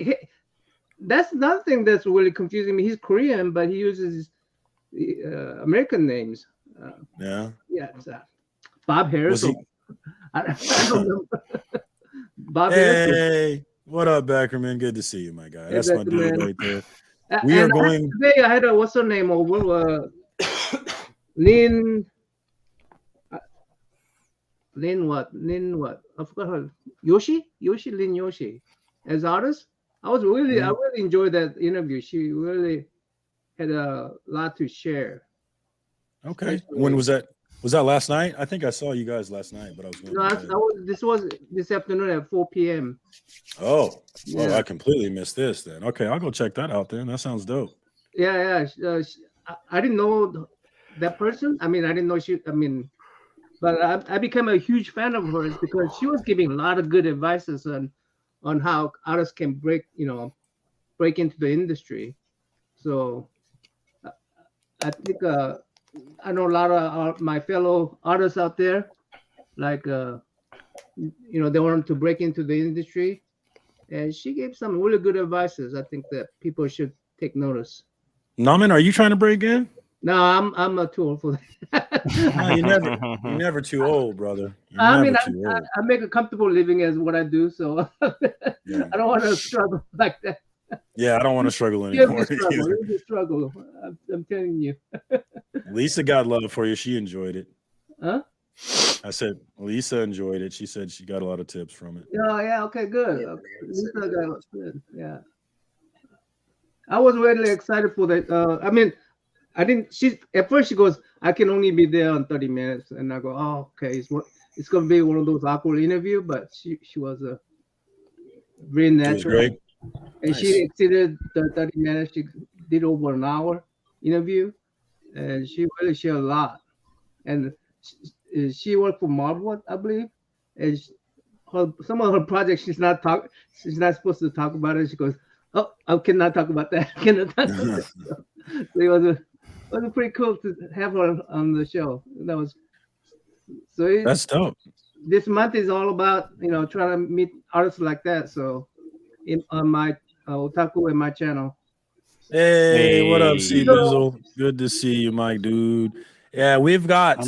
that's another thing that's really confusing me. He's Korean, but he uses American names.
Yeah.
Bob Harris. I don't know. Bob
Hey,
Harris.
What up, Beckerman? Good to see you, my guy. That's my dude right there. We
are
going.
Today I had what's her name over? Lynn what? I forgot her. Lynn Yoshi, as artist. I really enjoyed that interview. She really had a lot to share.
Okay. Especially, when was that? Was that last night? I think I saw you guys last night, but I was going.
This was this afternoon at 4 p.m.
Oh, I completely missed this then. Okay, I'll go check that out then. That sounds dope.
Yeah. I didn't know that person. I mean, I didn't know she. I mean, but I became a huge fan of hers because she was giving a lot of good advices on how artists can break into the industry. So I think I know a lot of my fellow artists out there, like they want to break into the industry, and she gave some really good advices. I think that people should take notice.
Naman, are you trying to break in?
No, I'm too old for that.
No, you're never too old, brother.
I make a comfortable living as what I do, so I don't want to struggle like that.
Yeah, I don't want to struggle anymore.
It's a struggle. I'm telling you.
Lisa got love for you. She enjoyed it.
Huh?
I said Lisa enjoyed it. She said she got a lot of tips from it.
Oh, yeah. Okay, good. Okay. Lisa got good. Yeah. I was really excited for that. I mean, I didn't. At first she goes, I can only be there on 30 minutes, and I go, oh, okay. It's gonna be one of those awkward interviews, but she was a very natural.
She was great.
And
nice.
She exceeded the 30 minutes. She did over an hour interview, and she really shared a lot. And she worked for Marvel, I believe. And some of her projects, she's not supposed to talk about it. She goes, "Oh, I cannot talk about that." So it was pretty cool to have her on the show. That's
dope.
this month is all about trying to meet artists like that. So, on my Otaku and my channel.
Hey, what up, C
Hey.
Bizzle? Good to see you, my dude. Yeah, we've got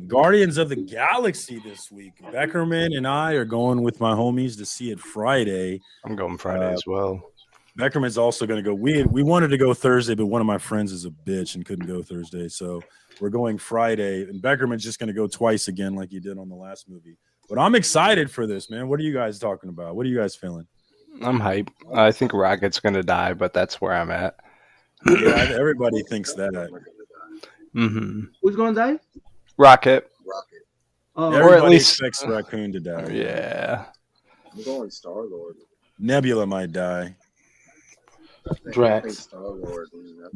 Guardians of the Galaxy this week. Beckerman and I are going with my homies to see it Friday.
I'm going Friday as well.
Beckerman's also going to go. We wanted to go Thursday, but one of my friends is a bitch and couldn't go Thursday, so we're going Friday. And Beckerman's just going to go twice again, like he did on the last movie. But I'm excited for this, man. What are you guys talking about? What are you guys feeling?
I'm hype. I think Rocket's gonna die, but that's where I'm at.
Yeah, everybody thinks that.
Mm-hmm.
Who's gonna die?
Rocket.
Oh,
Everybody
or at least
expects Raccoon to die.
Yeah.
I'm going Star-Lord.
Nebula might die.
Drax.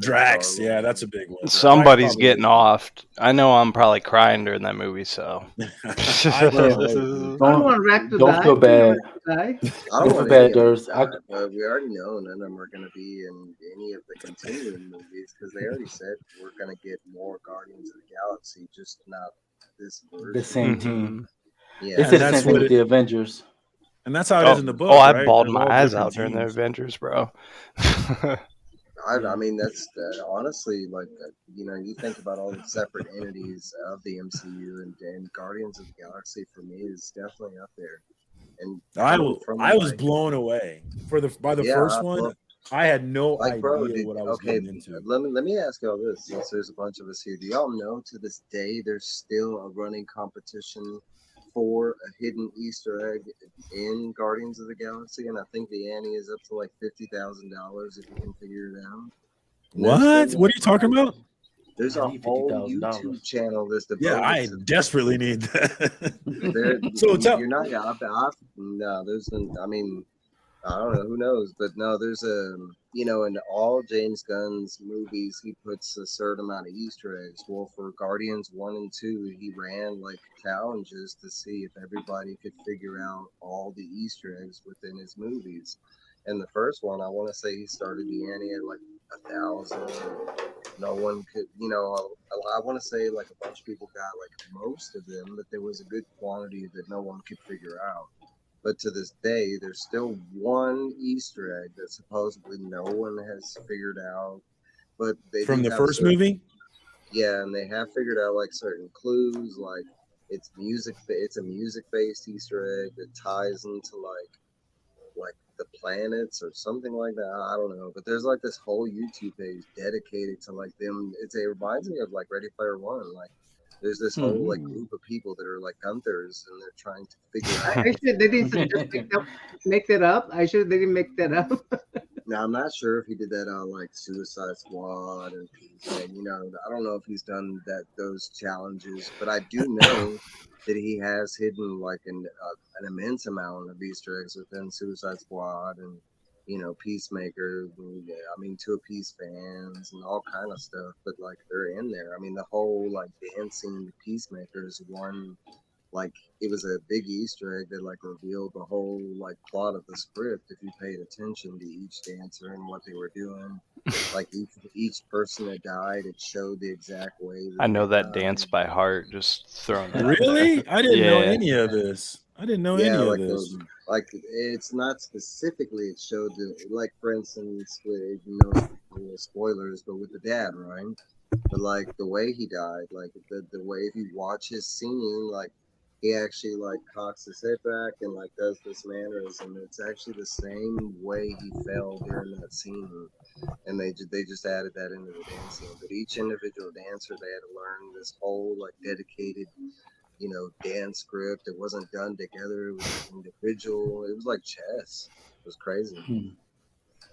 Drax, yeah, that's a big one.
Somebody's getting off. I know I'm probably crying during that movie, so.
Don't
die.
feel bad.
I
Don't
don't
feel bad, Durs.
but we already know none of them are going to be in any of the continuing movies because they already said we're going to get more Guardians of the Galaxy, just not this version.
The same team.
Yeah,
They said the same thing with the Avengers.
And that's how it is in the book.
I
right?
bawled
They're
my
all
eyes
different
out during the
teams.
Avengers, bro.
I mean, that's honestly like you think about all the separate entities of the MCU, and Guardians of the Galaxy for me is definitely up there. And
I was blown away by the first one. I had no idea what I was getting into.
Let me ask y'all this, since there's a bunch of us here. Do y'all know to this day there's still a running competition for a hidden Easter egg in Guardians of the Galaxy? And I think the ante is up to like $50,000 if you can figure it out.
What? What are you talking about?
There's a whole YouTube channel that's devoted.
Yeah, I desperately need that.
So you're not. No, there's. I mean, I don't know. Who knows? But no, there's in all James Gunn's movies, he puts a certain amount of Easter eggs. Well, for Guardians 1 and 2, he ran like challenges to see if everybody could figure out all the Easter eggs within his movies. And the first one, I want to say he started the ante at like 1,000. No one could, I want to say like a bunch of people got like most of them, but there was a good quantity that no one could figure out. But to this day, there's still one Easter egg that supposedly no one has figured out. But they
from the first movie.
Yeah, and they have figured out like certain clues, like it's music. It's a music-based Easter egg that ties into like the planets or something like that. I don't know, but there's like this whole YouTube page dedicated to like them. It reminds me of like Ready Player One, like. There's this whole like group of people that are like Gunther's, and they're trying to figure out.
I should they didn't just make that up. They didn't make that up.
Now I'm not sure if he did that on like Suicide Squad and I don't know if he's done those challenges, but I do know that he has hidden like an immense amount of Easter eggs within Suicide Squad and Peacemaker, I mean, Two Apiece fans and all kind of stuff, but like they're in there. I mean, the whole like dancing Peacemaker is one, like it was a big Easter egg that like revealed the whole like plot of the script if you paid attention to each dancer and what they were doing. Like each person that died, it showed the exact way.
I know that dance by heart, just throwing it.
Really? I didn't know any of this. I didn't know any of this.
Like it's not specifically. It showed like for instance, with no spoilers, but with the dad, right? But like the way he died, like the way if you watch his scene, like he actually like cocks his head back and like does this mannerism. It's actually the same way he fell during that scene, and they just added that into the dancing. But each individual dancer, they had to learn this whole like dedicated. Dance script. It wasn't done together. It was individual. It was like chess. It was crazy.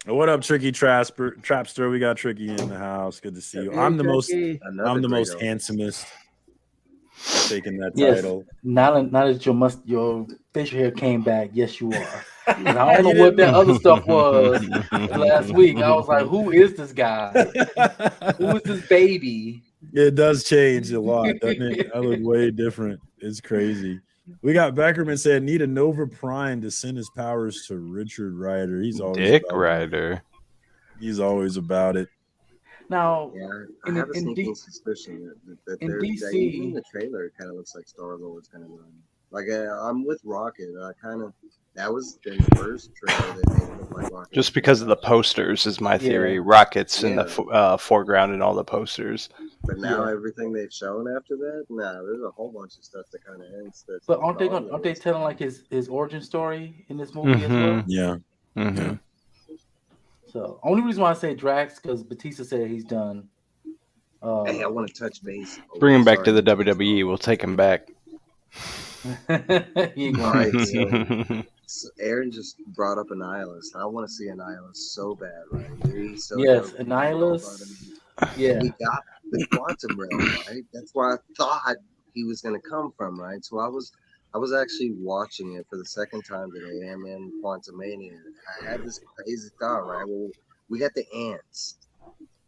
What up, Tricky Trapster? We got Tricky in the house. Good to see you. I'm the most handsomest. Taking that title.
Now that your facial hair came back, yes, you are. And I don't know what that other stuff was last week. I was like, who is this guy? Who is this baby?
It does change a lot, doesn't it? I look way different. It's crazy. We got Beckerman said, need a Nova Prime to send his powers to Richard Rider. He's always
Dick Rider.
He's always about it.
Now,
I have a sneaking suspicion that
in DC,
even in the trailer, it kind of looks like Star-Lord's going to run. Like I'm with Rocket. That was the first trailer that made it look like Rocket.
Just because of the posters is my theory. Rockets in the foreground in all the posters.
But now everything they've shown after that, there's a whole bunch of stuff that kind of ends.
But aren't they telling like his origin story in this movie as well?
Yeah.
Mm-hmm.
So only reason why I say Drax because Batista said he's done.
Hey, I want to touch base.
Bring him back to the WWE. We'll take him back.
So Aaron just brought up Annihilus. I want to see Annihilus so bad, right?
Yes, Annihilus. Yeah,
we got the quantum realm, right? That's where I thought he was going to come from, right? So I was actually watching it for the second time today. I'm in Quantumania. I had this crazy thought, right? Well, we got the ants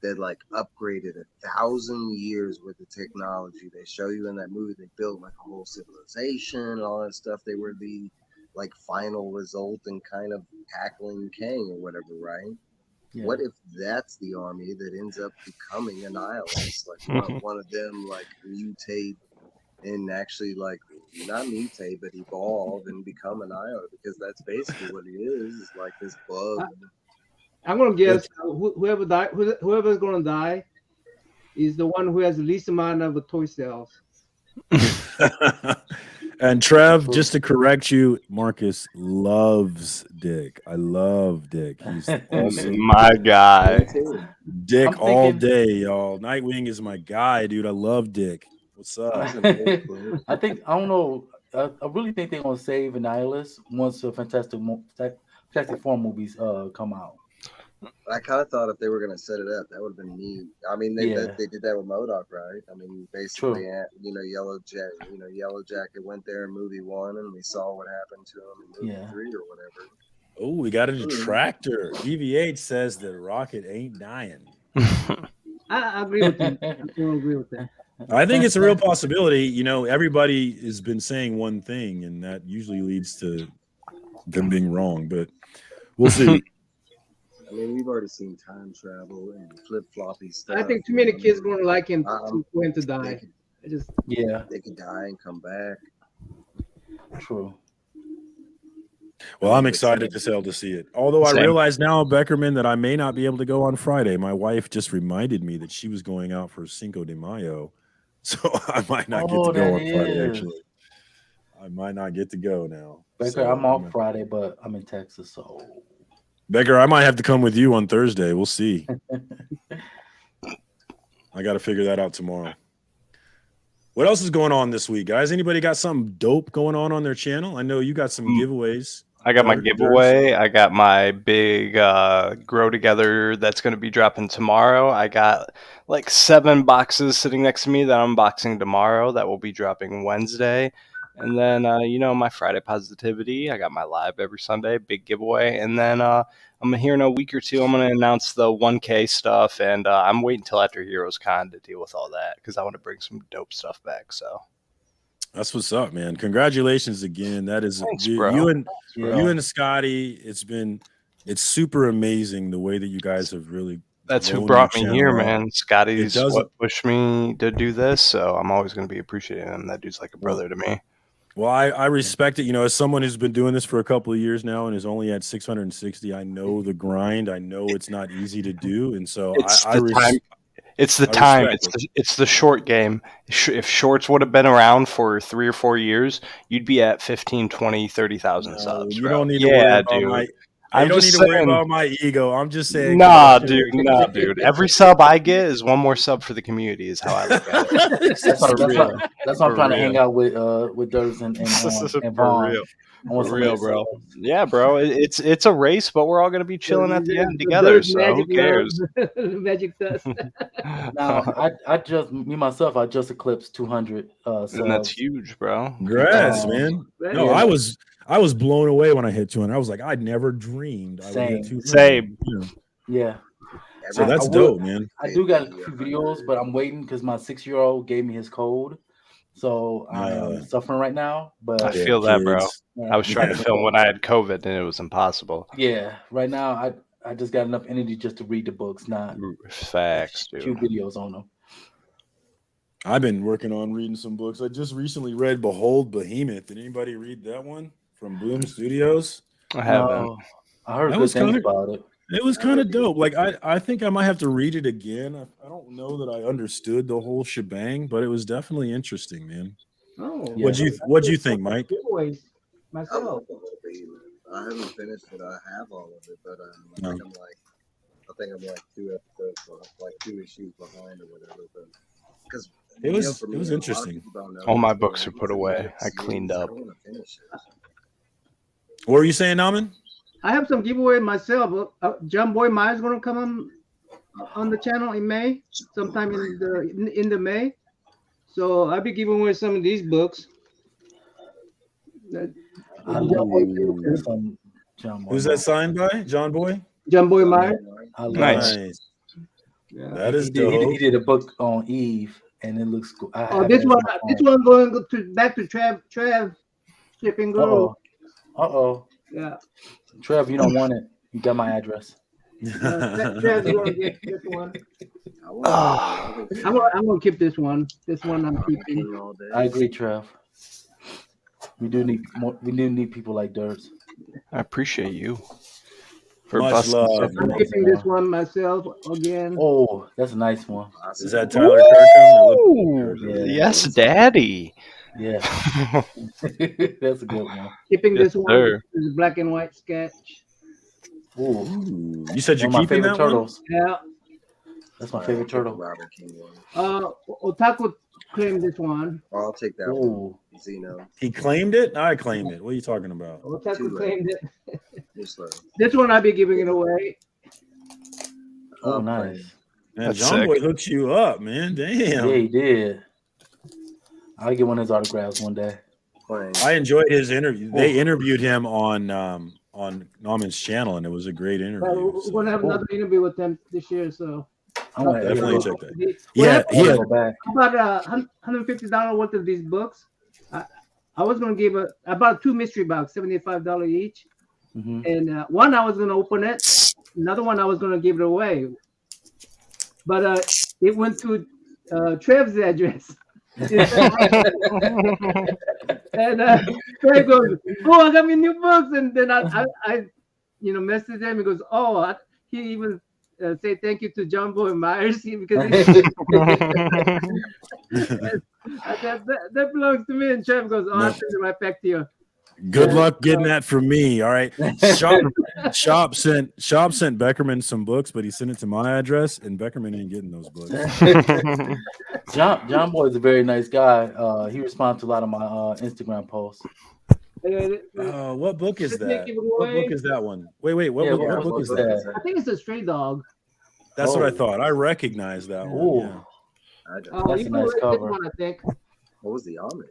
that like upgraded 1,000 years worth of technology. They show you in that movie they built like a whole civilization and all that stuff. They were the like final result in kind of tackling Kang or whatever, right? Yeah. What if that's the army that ends up becoming Annihilus? Like one of them like mutate and actually like not mutate but evolve and become Annihilus, because that's basically what it is like this bug.
I'm gonna guess whoever's gonna die is the one who has the least amount of toy cells.
And Trev, just to correct you, Marcus loves Dick. I love Dick. He's awesome.
My guy.
Dick all day, y'all. Nightwing is my guy, dude. I love Dick. What's up?
I don't know. I really think they're gonna save Annihilus once the Fantastic Four movies come out.
I kind of thought if they were going to set it up, that would have been neat. I mean, they did that with MODOK, right? I mean, basically, Yellow Jacket went there in movie 1, and we saw what happened to him in movie 3 or whatever.
Oh, we got a detractor. EVH says that Rocket ain't dying.
I agree with that. I don't agree with that.
I think it's a real possibility. You know, everybody has been saying one thing, and that usually leads to them being wrong, but we'll see.
I mean, we've already seen time travel and flip-floppy stuff.
I think too many kids going to like him to die.
They could die and come back.
True.
Well, I'm excited as hell to see it. Although I realize now, Beckerman, that I may not be able to go on Friday. My wife just reminded me that she was going out for Cinco de Mayo, so I might not get to go on Friday. Actually, I might not get to go now.
Becker, I'm off Friday, but I'm in Texas, so.
Becker, I might have to come with you on Thursday. We'll see. I got to figure that out tomorrow. What else is going on this week, guys? Anybody got something dope going on their channel? I know you got some giveaways.
I got my giveaway. I got my big grow together that's going to be dropping tomorrow. I got like 7 boxes sitting next to me that I'm unboxing tomorrow that will be dropping Wednesday. And then, my Friday positivity. I got my live every Sunday, big giveaway. And then I'm here in a week or two. I'm going to announce the 1K stuff. And I'm waiting until after Heroes Con to deal with all that because I want to bring some dope stuff back. So
that's what's up, man. Congratulations again. That is
bro.
You and Scotty. It's super amazing the way that you guys have really.
That's who brought me here, man. Scotty's what pushed me to do this. So I'm always going to be appreciating him. That dude's like a brother to me.
Well, I respect it. As someone who's been doing this for a couple of years now and is only at 660, I know the grind. I know it's not easy to do, and so
it's the time. It's the short game. If shorts would have been around for 3 or 4 years, you'd be at 15, 20, 30,000 subs.
You don't need to worry about I don't need to worry about my ego. I'm just saying.
Nah, dude. Every sub I get is one more sub for the community. Is how I look at it.
That's why I'm trying to hang out with Durs and Vaughn.
For real, bro. Yeah, bro. It's a race, but we're all gonna be chilling at the end together. So who cares?
Magic dust.
Now, I just eclipsed 200 subs.
And that's huge, bro.
Congrats, man. No, I was blown away when I hit 200. I was like, I never dreamed I would hit 200.
Same.
Yeah.
So that's dope, man.
I do got a few videos, but I'm waiting because my 6-year-old gave me his code. So I'm suffering right now. But
I feel that, bro. I was trying to film when I had COVID and it was impossible.
Yeah. Right now, I just got enough energy just to read the books, not
facts, dude.
Few videos on them.
I've been working on reading some books. I just recently read Behold Behemoth. Did anybody read that one from Boom Studios?
I haven't.
No, I heard
That
good
was
things
kinda-
about it.
It was kind of dope. Like I think I might have to read it again. I don't know that I understood the whole shebang, but it was definitely interesting, man.
Oh,
What'd you think, Mike?
Giveaways
I
myself.
love the whole thing. I haven't finished it. I have all of it, but I think I'm like 2 episodes, like 2 issues behind or whatever. But because
It was interesting.
All my books are put away. I cleaned up.
What were you saying, Naman?
I have some giveaway myself. John Boy Myers going to come on the channel in May, sometime in the May. So I'll be giving away some of these books.
Who's that signed by? John Boy?
John Boy Myers.
Nice.
Yeah.
That is
he
dope.
did a book on Eve, and it looks cool.
This one going back to Trev shipping girl.
Uh-oh.
Yeah.
Trev, you don't want it. You got my address.
Trev's gonna get this one. I'm gonna keep this one. This one I'm keeping.
I agree, Trev. We do need more. We do need people like Dirt.
I appreciate you for
Much
busting.
love.
I'm keeping this one myself again.
Oh, that's a nice one.
Is that Tyler Kirkham?
Ooh, yes, Daddy.
Yeah, that's a good one.
Keeping
Yes,
this one.
sir.
This is a black and white sketch.
Ooh,
You said you're
one of my
keeping
favorite
that one?
turtles.
Yeah.
That's my favorite turtle.
Otaku claimed this one.
I'll take that
Ooh.
one. Zeno.
He claimed it? I claimed it. What are you talking about?
Otaku claimed it.
Just like,
This one I'll be giving it away.
Oh, nice.
Man,
That's
John
sick.
Boy hooked you up, man. Damn.
Yeah, he did. I'll get one of his autographs one day.
I enjoyed his interview. They interviewed him on Norman's channel, and it was a great interview.
We're gonna have another interview with them this year, so
I want to
Definitely check that.
Yeah,
He had,
go back.
about $150 worth of these books. I was gonna give about 2 mystery boxes, $75 each, and one I was gonna open it, another one I was gonna give it away, but it went to Trev's address. And Trey goes, "Oh, I got me new books," and then I messaged him. He goes, "Oh," he even say thank you to John Boy Myers because I said that belongs to me. And Trev goes, "Oh, I'll send it right back to you."
good luck getting that from me. All right. Shop sent Beckerman some books, but he sent it to my address, and Beckerman ain't getting those books.
John Boy is a very nice guy. He responds to a lot of my Instagram posts.
What book is that? What book is that one? Wait. What book is that?
I think it's a Stray Dog.
That's what I thought. I recognize that one. Yeah.
That's a nice cover.
One, I think.
What was the homage?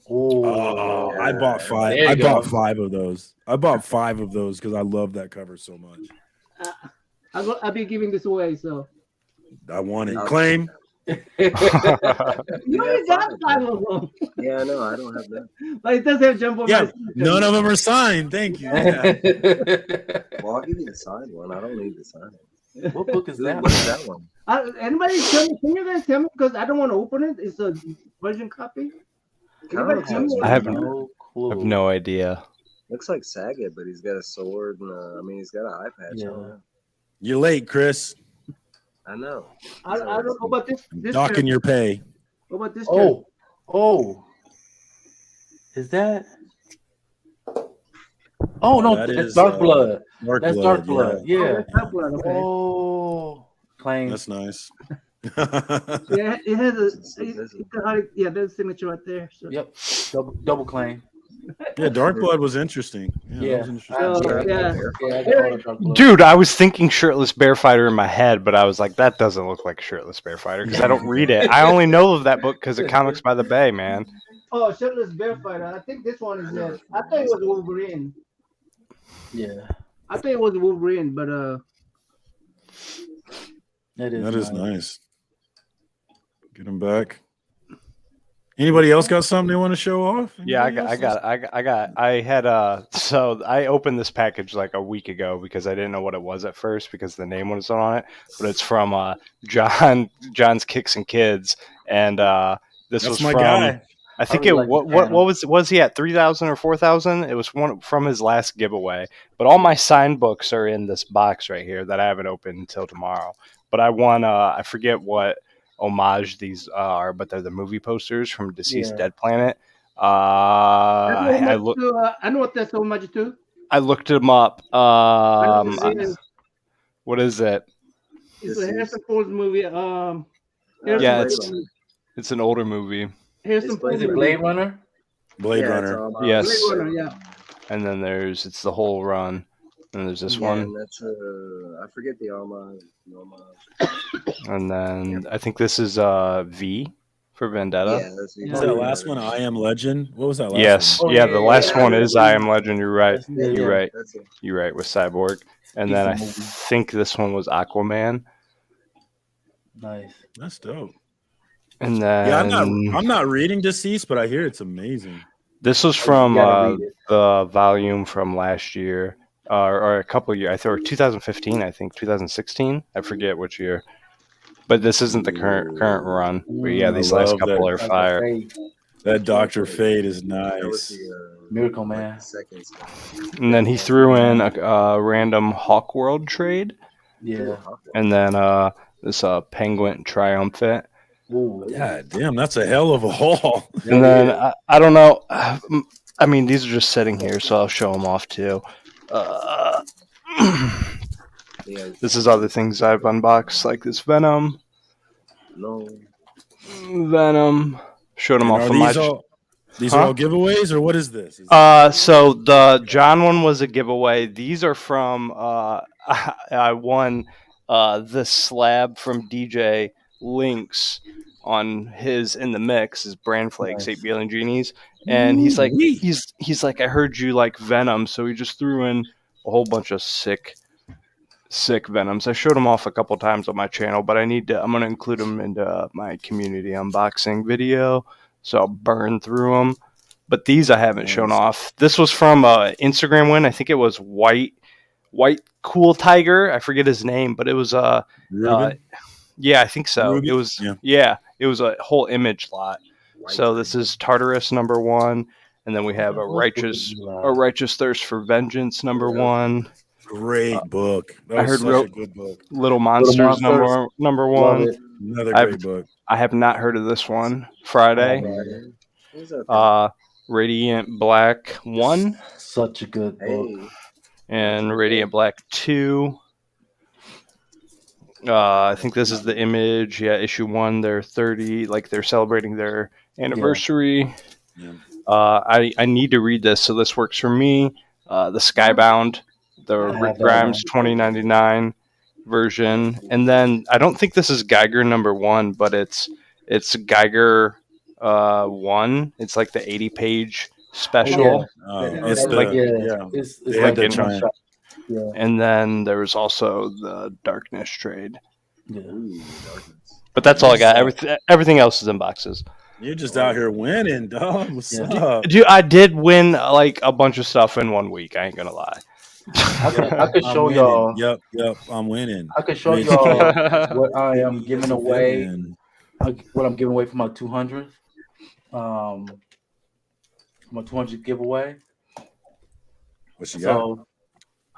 Oh,
I bought 5.
There you
I
go.
bought 5 of those. I bought 5 of those because I love that cover so much.
I'll be giving this away, so.
I want it. Claim.
You already got 5 of them.
Yeah, no, I don't have that.
But it does have Jumbo.
Yeah, none of them are signed. Thank you. Yeah.
Well, I'll give you the signed one. I don't need the signed one.
What book is that?
What is that one?
Anybody tell me? Can you guys tell me? Because I don't want to open it. It's a version copy. Anybody tell me?
I have
no clue.
I have no idea.
Looks like Saget, but he's got a sword and he's got an eye patch on.
You're late, Chris.
I know.
I don't know about this.
Docking your pay.
What about this?
Oh. Is that? Oh no,
that
that's
is,
Dark Blood.
Dark
Dark
Blood,
Blood. Yeah.
Dark Blood. Okay.
Oh, claim.
That's nice.
Yeah, it has there's a signature right there. So.
Yep, double claim.
Yeah, Dark Blood was interesting. Yeah, that was interesting.
Dude, I was thinking Shirtless Bear Fighter in my head, but I was like, that doesn't look like Shirtless Bear Fighter because I don't read it. I only know of that book because of Comics by the Bay, man.
Oh, Shirtless Bear Fighter. I think this one is it. I thought it was Wolverine.
Yeah.
I thought it was Wolverine, but
That
is nice. Get him back. Anybody else got something they want to show off?
Yeah, so I opened this package like a week ago because I didn't know what it was at first because the name wasn't on it, but it's from John's Kicks and Kids, and this was
my
from
guy.
I think what was he at 3,000 or 4,000? It was one from his last giveaway. But all my signed books are in this box right here that I haven't opened until tomorrow. But I won I forget what homage these are, but they're the movie posters from Deceased Dead Planet.
I know what that's homage to.
I looked them up. What is it?
It's a Harrison Ford movie.
It's an older movie.
Is it Blade Runner?
Blade Runner.
Yes.
Blade Runner, yeah.
And then it's the whole run. And there's this one.
And that's I forget the homage.
And then I think this is V for Vendetta.
Yeah, that's
Was that last one I Am Legend? What was that last
yes.
one?
Yeah, the last one is I Am Legend. You're right. You're right.
That's it.
You're right with Cyborg. And then I think this one was Aquaman.
Nice.
That's dope.
And then
I'm not reading Deceased, but I hear it's amazing.
This was from the volume from last year, or a couple of years. I thought 2015. I think 2016. I forget which year. But this isn't the current run. But yeah, these last couple are fire.
That Dr. Fate is nice.
Miracle Man.
And then he threw in a random Hawk World trade.
Yeah.
And then this Penguin Triumphant.
Ooh.
God damn, that's a hell of a haul.
And then I don't know. I mean, these are just sitting here, so I'll show them off too. This is other things I've unboxed, like this Venom. Showed them off on my.
These are all giveaways, or what is this?
So the John one was a giveaway. These are from. I won this slab from DJ Links on his In the Mix, his Brand Flakes, 8 Billion Genies, and he's like, I heard you like Venom, so he just threw in a whole bunch of sick Venoms. I showed them off a couple times on my channel, but I'm gonna include them into my community unboxing video, so I'll burn through them. But these I haven't shown off. This was from Instagram win. I think it was White Cool Tiger. I forget his name, but it was yeah, I think so.
Ruby?
It was it was a whole image lot. So this is Tartarus #1, and then we have a righteous thirst for vengeance #1.
Great book.
I heard
such a good book.
Little Monsters #1.
Another great book.
I have not heard of this one. Friday. Radiant Black 1.
Such a good book.
And Radiant Black 2. I think this is the Image. Yeah, issue 1. They're 30. Like they're celebrating their anniversary.
Yeah.
I need to read this, so this works for me. The Skybound, the Rick Grimes 2099 version, and then I don't think this is Geiger #1, but it's Geiger 1. It's like the 80-page special.
It's
like in. And then there was also the Darkness trade.
Yeah.
But that's all I got. Everything else is in boxes.
You're just out here winning, dog. What's up?
Dude, I did win like a bunch of stuff in 1 week. I ain't gonna lie.
I could show y'all.
Yep, I'm winning.
I could show y'all what I am giving away. What I'm giving away for my 200th. My 200th giveaway.
What you got?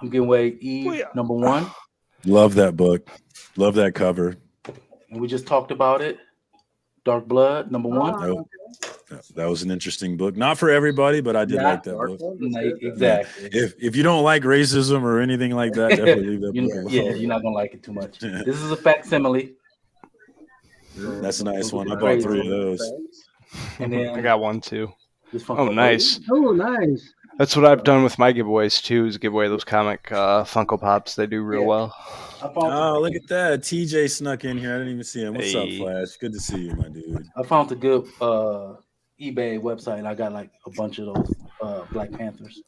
I'm giving away #1.
Love that book. Love that cover.
And we just talked about it. Dark Blood #1.
That was an interesting book. Not for everybody, but I did like that book.
Exactly.
If you don't like racism or anything like that, definitely leave that book alone.
Yeah, you're not gonna like it too much. This is a facsimile.
That's a nice one. I bought 3 of those.
And then
I got 1 too. Oh, nice.
Oh, nice.
That's what I've done with my giveaways too, is give away those comic Funko Pops. They do real well.
Oh, look at that. TJ snuck in here. I didn't even see him. What's up, Flash? Good to see you, my dude.
I found a good eBay website. I got like a bunch of those Black Panthers.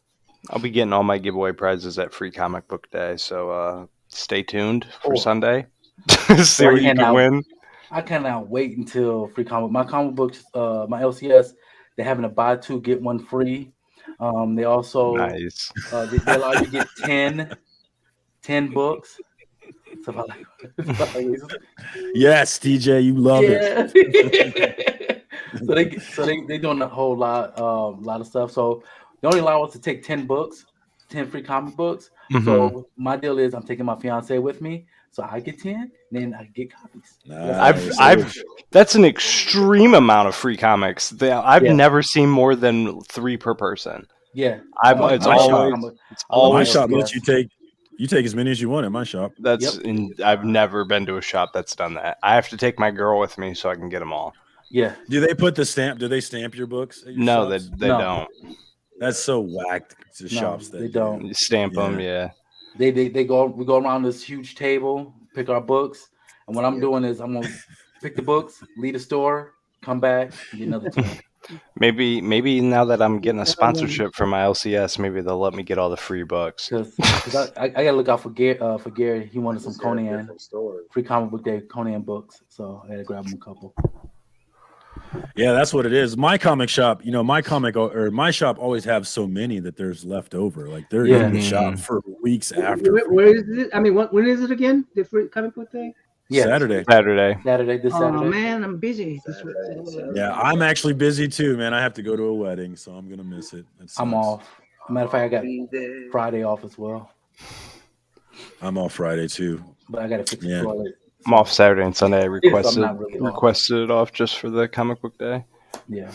I'll be getting all my giveaway prizes at Free Comic Book Day, so stay tuned for Sunday. See what you can win.
I cannot wait until free comic. My comic books, my LCS, they're having a buy two get one free. They also
Nice.
they allow you to get 10 books. So if I like,
Yes, TJ, you love
it. so they doing a whole lot of stuff. So they only allow us to take 10 books, 10 free comic books.
Mhm.
So my deal is I'm taking my fiance with me, so I get 10, then I get copies.
I've that's an extreme amount of free comics. I've
Yeah.
never seen more than 3 per person.
Yeah.
It's
my
always
shop lets you take as many as you want at my shop.
I've never been to a shop that's done that. I have to take my girl with me so I can get them all.
Yeah.
Do they put the stamp? Do they stamp your books? At your
No,
shops?
they don't.
That's so whacked. To shops that
they don't.
You stamp them, yeah.
We go around this huge table, pick our books, and what I'm doing is I'm gonna pick the books, leave the store, come back, and get another 10.
Maybe now that I'm getting a sponsorship for my LCS, maybe they'll let me get all the free books.
Because I gotta look out for Gary. He wanted some Conan free comic book day Conan books, so I gotta grab him a couple.
Yeah, that's what it is. My comic shop, my shop always have so many that there's left over. Like they're in the shop for weeks after.
Where is it? I mean, when is it again? The free comic book day?
Yeah.
Saturday.
This Saturday.
Oh man, I'm busy.
Yeah, I'm actually busy too, man. I have to go to a wedding, so I'm gonna miss it.
I'm off. Matter of fact, I got Friday off as well.
I'm off Friday too.
But I gotta fix the toilet.
I'm off Saturday and Sunday. I
I'm not really off.
requested it off just for the comic book day.
Yeah.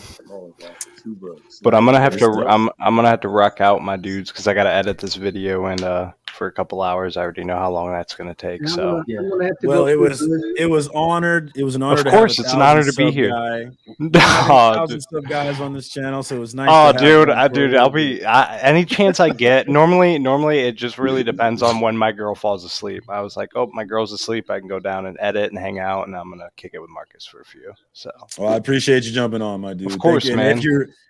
But I'm gonna have to rock out my dudes because I gotta edit this video and for a couple hours. I already know how long that's gonna take. So
well, it was honored. It was an honor.
Of course, it's an honor to be here.
Thousands of guys on this channel, so it was nice.
Oh, dude, I'll be any chance I get. Normally, it just really depends on when my girl falls asleep. I was like, oh, my girl's asleep. I can go down and edit and hang out, and I'm gonna kick it with Marcus for a few. So,
well, I appreciate you jumping on, my dude.
Of course, man.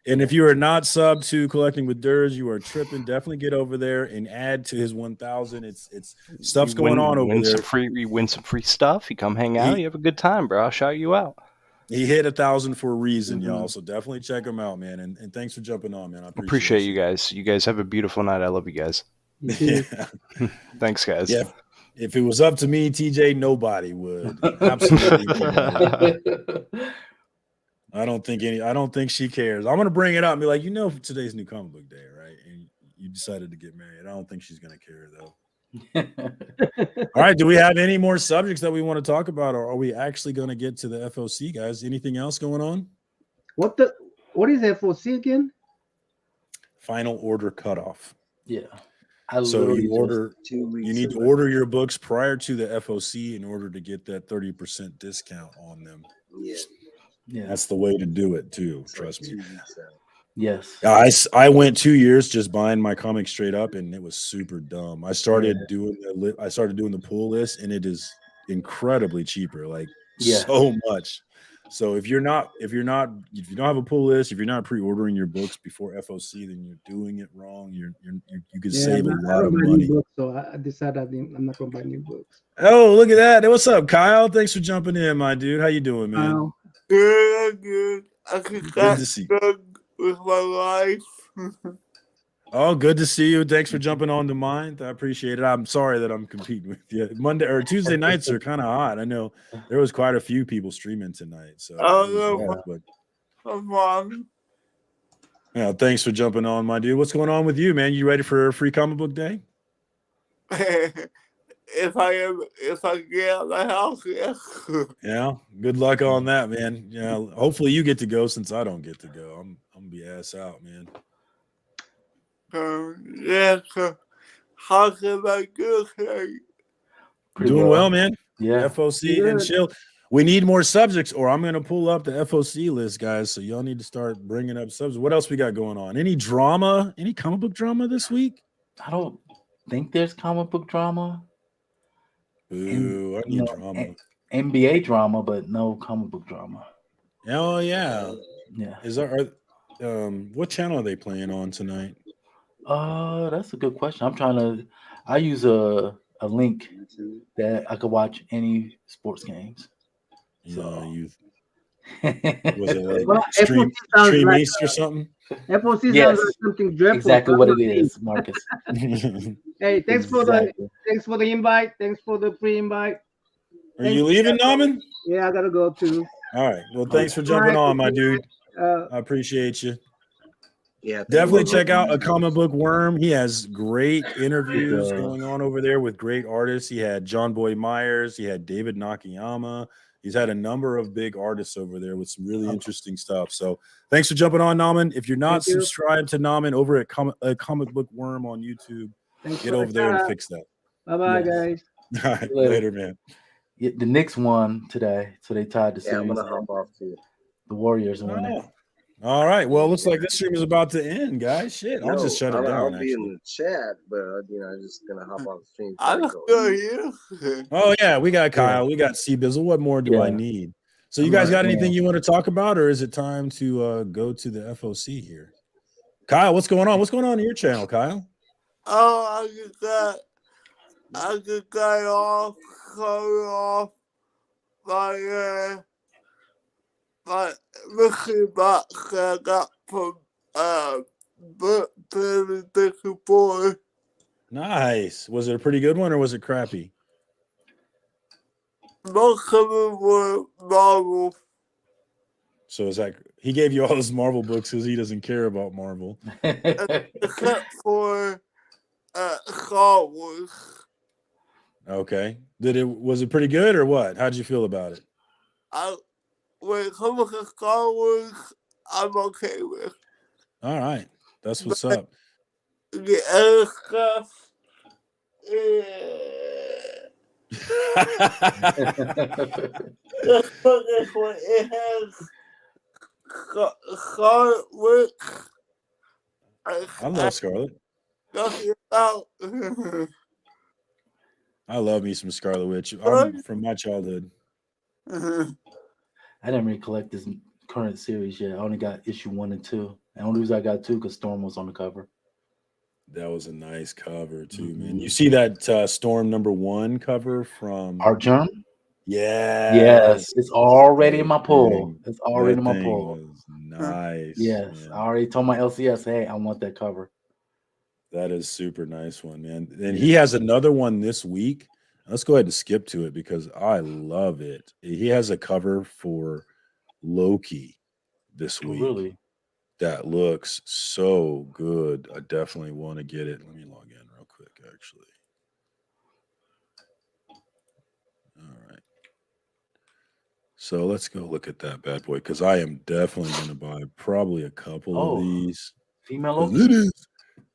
If you are not subbed to Collecting with Durs, you are tripping. Definitely get over there and add to his 1,000. It's stuff's going on over there.
You win some free stuff. You come hang out. You have a good time, bro. I'll shout you out.
He hit 1,000 for a reason, y'all. So definitely check him out, man. And thanks for jumping on, man. I
appreciate you guys. You guys have a beautiful night. I love you guys.
Yeah.
Thanks, guys.
Yeah. If it was up to me, TJ, nobody would. Absolutely. I don't think she cares. I'm gonna bring it up and be like, today's new comic book day, right? And you decided to get married. I don't think she's gonna care though. All right. Do we have any more subjects that we want to talk about, or are we actually gonna get to the FOC, guys? Anything else going on?
What is FOC again?
Final order cutoff.
Yeah.
So you need to order your books prior to the FOC in order to get that 30% discount on them.
Yeah,
that's the way to do it too. Trust me.
Yes.
I went 2 years just buying my comics straight up, and it was super dumb. I started doing the pull list, and it is incredibly cheaper, like so much. So if you don't have a pull list, if you're not pre-ordering your books before FOC, then you're doing it wrong. You could save a lot of money.
Books, so I decided I'm not gonna buy new books.
Oh, look at that! Hey, what's up, Kyle? Thanks for jumping in, my dude. How you doing, man?
Good.
Good to see you.
With my life.
Oh, good to see you. Thanks for jumping on to mine. I appreciate it. I'm sorry that I'm competing with you. Monday or Tuesday nights are kind of hot. I know there was quite a few people streaming tonight. So thanks for jumping on, my dude. What's going on with you, man? You ready for a free comic book day?
If I get out of the house, yeah.
Yeah. Good luck on that, man. Yeah. Hopefully you get to go since I don't get to go. I'm gonna be ass out, man.
How can I do it?
Doing well, man.
Yeah.
FOC and chill. We need more subjects, or I'm gonna pull up the FOC list, guys. So y'all need to start bringing up subjects. What else we got going on? Any drama? Any comic book drama this week?
I don't think there's comic book drama.
Ooh, I need drama.
NBA drama, but no comic book drama.
Oh yeah.
Yeah.
Is there what channel are they playing on tonight?
That's a good question. I use a link that I could watch any sports games. So.
You was it like
Well,
Stream
FOC sounds
Stream
like
East or something?
FOC
Yes,
sounds like something dreadful.
exactly what it is, Marcus.
Hey, thanks for
Exactly.
the invite. Thanks for the pre-invite.
Are you leaving, Norman?
Yeah, I gotta go too.
All right. Well, thanks for jumping on, my dude. I appreciate you.
Yeah,
Definitely check out A Comic Book Worm. He has great interviews going on over there with great artists. He had John Boy Myers. He had David Nakayama. He's had a number of big artists over there with some really interesting stuff. So thanks for jumping on, Naman. If you're not subscribed to Naman over at Comic Book Worm on YouTube, get over there and fix that.
Bye-bye, guys.
All right, later, man.
Yeah, the Knicks won today, so they tied the series.
I'm gonna hop off too.
The Warriors won it.
All right. Well, looks like this stream is about to end, guys. Shit, I'll just shut it down.
I'll be in the chat, but I'm just gonna hop off the stream.
I'm still here.
Oh yeah, we got Kyle, we got C Bizzle. What more do I need? So you guys got anything you want to talk about, or is it time to go to the FOC here? Kyle, what's going on? What's going on in your channel, Kyle?
Oh, I just got off, my mystery box I got from book 2064.
Nice. Was it a pretty good one or was it crappy?
Most of them were Marvel.
So is that he gave you all those Marvel books because he doesn't care about Marvel,
except for Star Wars.
Okay. Was it pretty good or what? How'd you feel about it?
When it comes to Star Wars, I'm okay with.
All right. That's what's up.
The other stuff, this one, it has Scarlet Witch.
I love Scarlet.
Nothing about.
I love me some Scarlet Witch. I'm from my childhood.
I didn't really collect this current series yet. I only got issue 1 and 2. The only reason I got 2 because Storm was on the cover.
That was a nice cover too, man. You see that Storm #1 cover from
Art Germ?
Yeah.
Yes, it's already in my pull. It's already in my
thing
pull.
was nice.
Yes,
man.
I already told my LCS, hey, I want that cover.
That is super nice one, man. And he has another one this week. Let's go ahead and skip to it because I love it. He has a cover for Loki this week.
Really?
That looks so good. I definitely want to get it. Let me log in real quick, actually. All right. So let's go look at that bad boy because I am definitely going to buy probably a couple of these.
Female
Loki?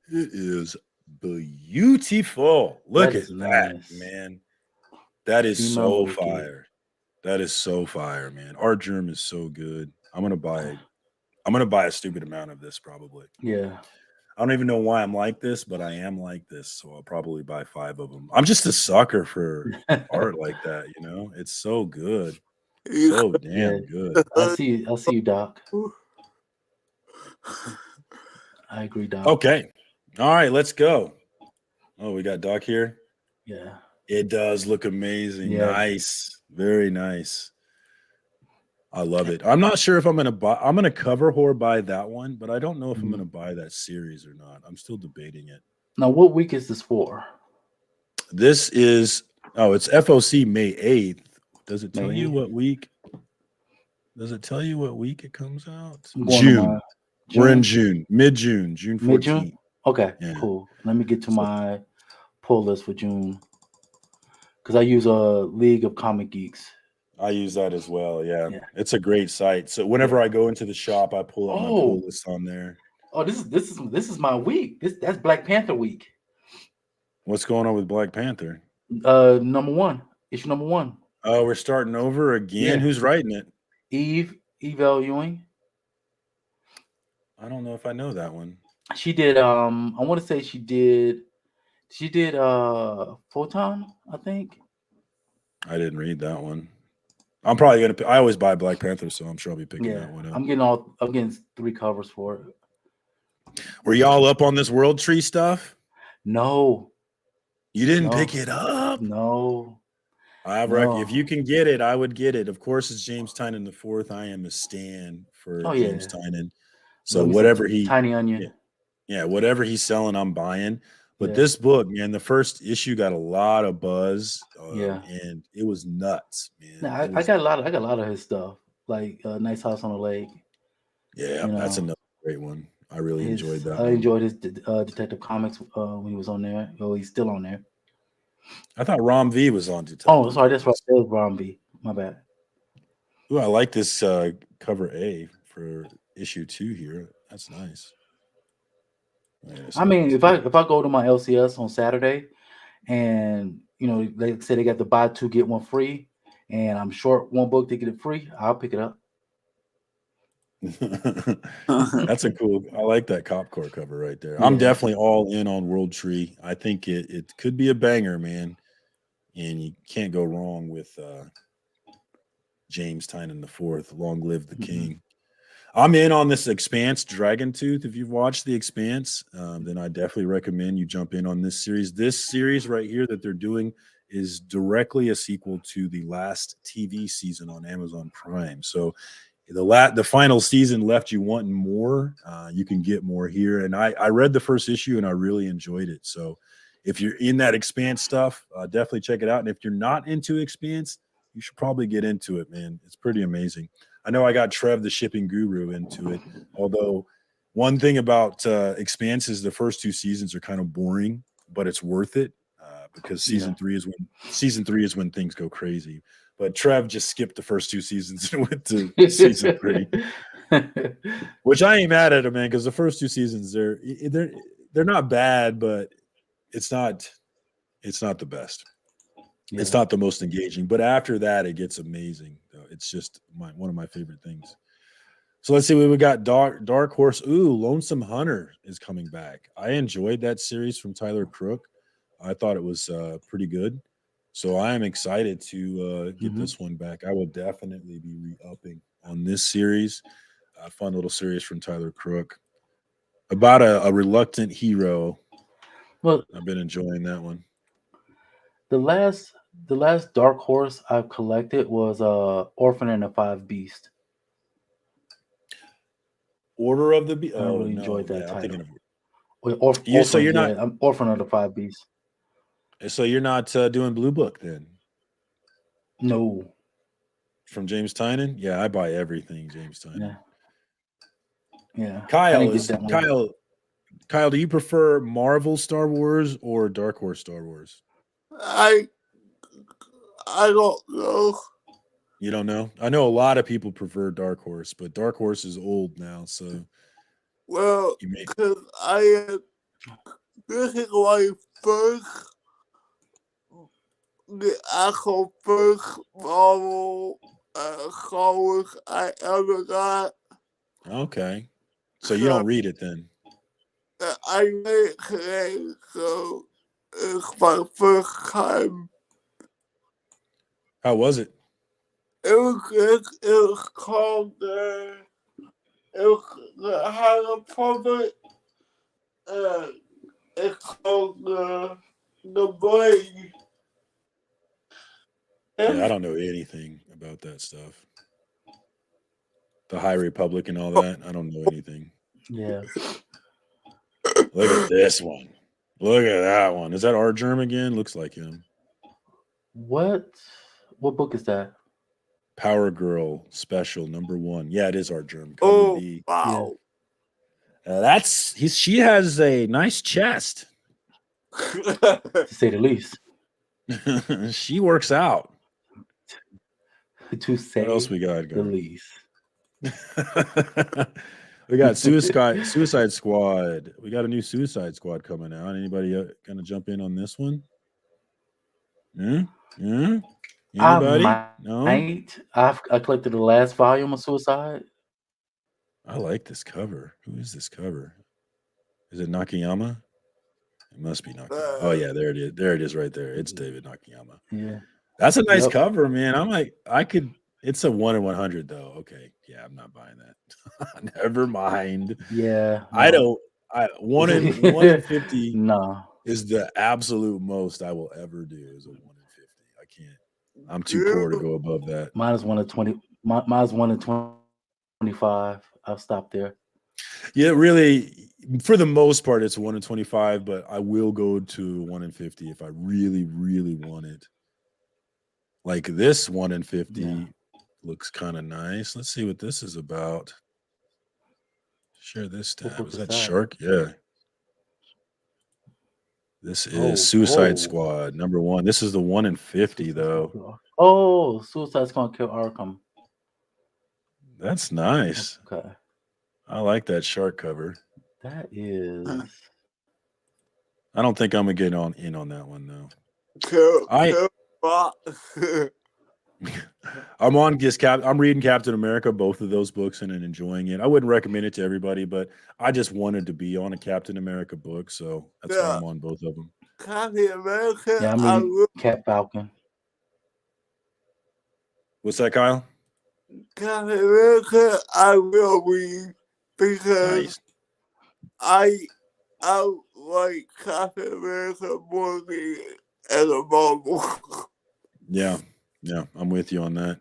It is beautiful. Look
That
at
is
that,
nice.
man. That is
Female
so
Loki.
fire. That is so fire, man. Art Germ is so good. I'm gonna buy a stupid amount of this probably.
Yeah.
I don't even know why I'm like this, but I am like this, so I'll probably buy 5 of them. I'm just a sucker for art like that, you know. It's so good, so damn good.
I see you, Doc. I agree, Doc.
Okay, all right, let's go. Oh, we got Doc here.
Yeah.
It does look amazing.
Yeah.
Nice. Very nice. I love it. I'm not sure if I'm going to cover whore buy that one, but I don't know if I'm going to buy that series or not. I'm still debating it.
Now, what week is this for?
This is, it's FOC May 8th. Does it tell you what week? Does it tell you what week it comes out? June. We're in June, mid-June, June 14th.
Mid-June? Okay,
Yeah.
cool. Let me get to my pull list for June. Because I use a League of Comic Geeks.
I use that as well. Yeah. It's a great site. So whenever I go into the shop, I pull up my pull list on there.
Oh, this is my week. That's Black Panther week.
What's going on with Black Panther?
Number 1, issue number 1.
Oh, we're starting over again.
Yeah.
Who's writing it?
Eve L. Ewing.
I don't know if I know that one.
She did. I want to say she did Photon, I think.
I didn't read that one. I'm probably gonna. I always buy Black Panther, so I'm sure I'll be picking that one up.
I'm getting 3 covers for it.
Were y'all up on this World Tree stuff?
No.
You didn't pick it up?
No.
If you can get it, I would get it. Of course, it's James Tynan IV. I am a stan for James Tynan. So whatever
Tiny Onion.
Whatever he's selling, I'm buying. But this book, man, the first issue got a lot of buzz. And it was nuts, man.
Nah, I got a lot of his stuff, like Nice House on the Lake.
Yeah, that's another great one. I really enjoyed that.
I enjoyed his Detective Comics when he was on there. Oh, he's still on there.
I thought Rom V was on Detective.
Oh, sorry, that's right. It was Rom V. My bad.
Ooh, I like this cover A for issue 2 here. That's nice.
I mean, if I go to my LCS on Saturday, and they say they got the buy 2 get 1 free, and I'm short one book to get it free, I'll pick it up.
That's a cool. I like that Copcore cover right there. I'm definitely all in on World Tree. I think it could be a banger, man, and you can't go wrong with James Tynan IV. Long live the king. I'm in on this Expanse Dragon Tooth. If you've watched The Expanse, then I definitely recommend you jump in on this series. This series right here that they're doing is directly a sequel to the last TV season on Amazon Prime. So the final season left you wanting more. You can get more here. And I read the first issue and I really enjoyed it. So if you're in that Expanse stuff, definitely check it out. And if you're not into Expanse, you should probably get into it, man. It's pretty amazing. I know I got Trev, the shipping guru, into it. Although one thing about Expanse is the first 2 seasons are kind of boring, but it's worth it because season 3 is when things go crazy. But Trev just skipped the first 2 seasons and went to season 3, which I ain't mad at him, man, because the first 2 seasons they're not bad, but it's not the best. Yeah. It's not the most engaging, but after that, it gets amazing. It's just one of my favorite things. So let's see what we got. Dark Horse. Ooh, Lonesome Hunter is coming back. I enjoyed that series from Tyler Crook. I thought it was pretty good. So I am excited to get this one back. I will definitely be re-upping on this series. A fun little series from Tyler Crook about a reluctant hero.
Well,
I've been enjoying that one.
The last Dark Horse I've collected was Orphan and the 5 Beasts.
Order of the Beast.
I really enjoyed that title.
I'm
Orphan of the 5 Beasts.
So you're not doing Blue Book then?
No.
From James Tynan? Yeah, I buy everything James Tynan.
Yeah.
Kyle, do you prefer Marvel Star Wars or Dark Horse Star Wars?
I don't know.
You don't know? I know a lot of people prefer Dark Horse, but Dark Horse is old now, so.
Well, because this is my the actual first Marvel Star Wars I ever got.
Okay. So you don't read it then?
I read it today, so it's my first time.
How was it?
It was good. It was called the Harry Potter. It's called the Blade.
Yeah, I don't know anything about that stuff. The High Republic and all that. I don't know anything.
Yeah.
Look at this one. Look at that one. Is that our Germ again? Looks like him.
What book is that?
Power Girl Special *1. Yeah, it is our Germ.
Oh, wow.
Yeah. She has a nice chest.
To say the least.
She works out.
To say
what else we got?
The least.
We got Suicide Squad. We got a new Suicide Squad coming out. Anybody gonna jump in on this one? Anybody? No.
I collected the last volume of Suicide.
I like this cover. Who is this cover? Is it Nakayama? It must be Nakayama. Oh yeah, there it is. There it is, right there. It's David Nakayama.
Yeah,
that's a nice cover, man. I'm like, I could. It's a 1 in 100 though. Okay, yeah, I'm not buying that. Never mind.
Yeah, no.
I don't. 1 in 50.
No,
is the absolute most I will ever do. Is a 1 in 50. I can't. I'm too poor to go above that.
Mine is 1 to 20. Mine's 1 to 25. I'll stop there.
Yeah, really, for the most part, it's 1 in 25, but I will go to 1 in 50 if I really, really want it. Like this 1 in 50 looks kind of nice. Let's see what this is about. Share this tab. Is that Shark? Yeah. This is Suicide Squad #1. This is the 1 in 50, though.
Oh, Suicide Squad Kill Arkham.
That's nice.
Okay.
I like that shark cover.
That is.
I don't think I'm gonna get in on that one though. I'm reading Captain America, both of those books, and enjoying it. I wouldn't recommend it to everybody, but I just wanted to be on a Captain America book, so that's why I'm on both of them.
Captain America.
Yeah, I'm reading Cat Falcon.
What's that, Kyle?
Captain America, I will read because I like Captain America more than the Marvel.
Yeah, I'm with you on that.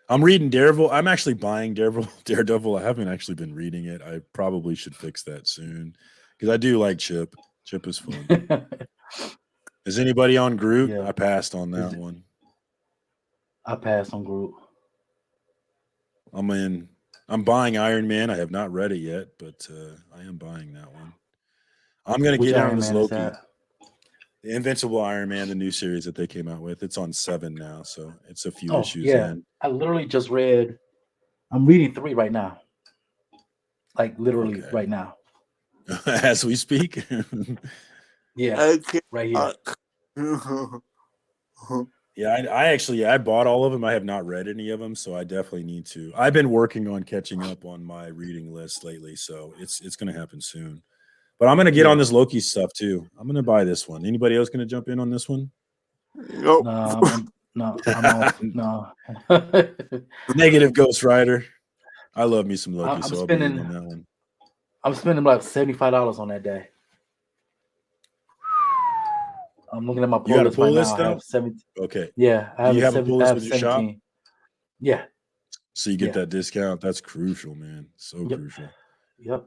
I'm reading Daredevil. I'm actually buying Daredevil. I haven't actually been reading it. I probably should fix that soon because I do like Chip. Chip is fun. Is anybody on Groot? Yeah. I passed on that one.
I passed on Groot.
I'm buying Iron Man. I have not read it yet, but I am buying that one. I'm gonna get on this Loki. The Invincible Iron Man, the new series that they came out with. It's on 7 now, so it's a few issues in.
I literally just read. I'm reading 3 right now. Like literally right now.
As we speak.
Yeah, right here.
Yeah, I bought all of them. I have not read any of them, so I definitely need to. I've been working on catching up on my reading list lately, so it's going to happen soon. But I'm going to get on this Loki stuff too. I'm going to buy this one. Anybody else going to jump in on this one?
Nope.
No.
Negative Ghost Rider. I love me some Loki, so I'll be in on that one.
I'm spending like $75 on that day. I'm looking at my pull list right now. I have 17.
Okay.
Yeah, I have,
you have a pull list with your
17.
shop?
Yeah.
So you get that discount. That's crucial, man. So crucial.
Yep.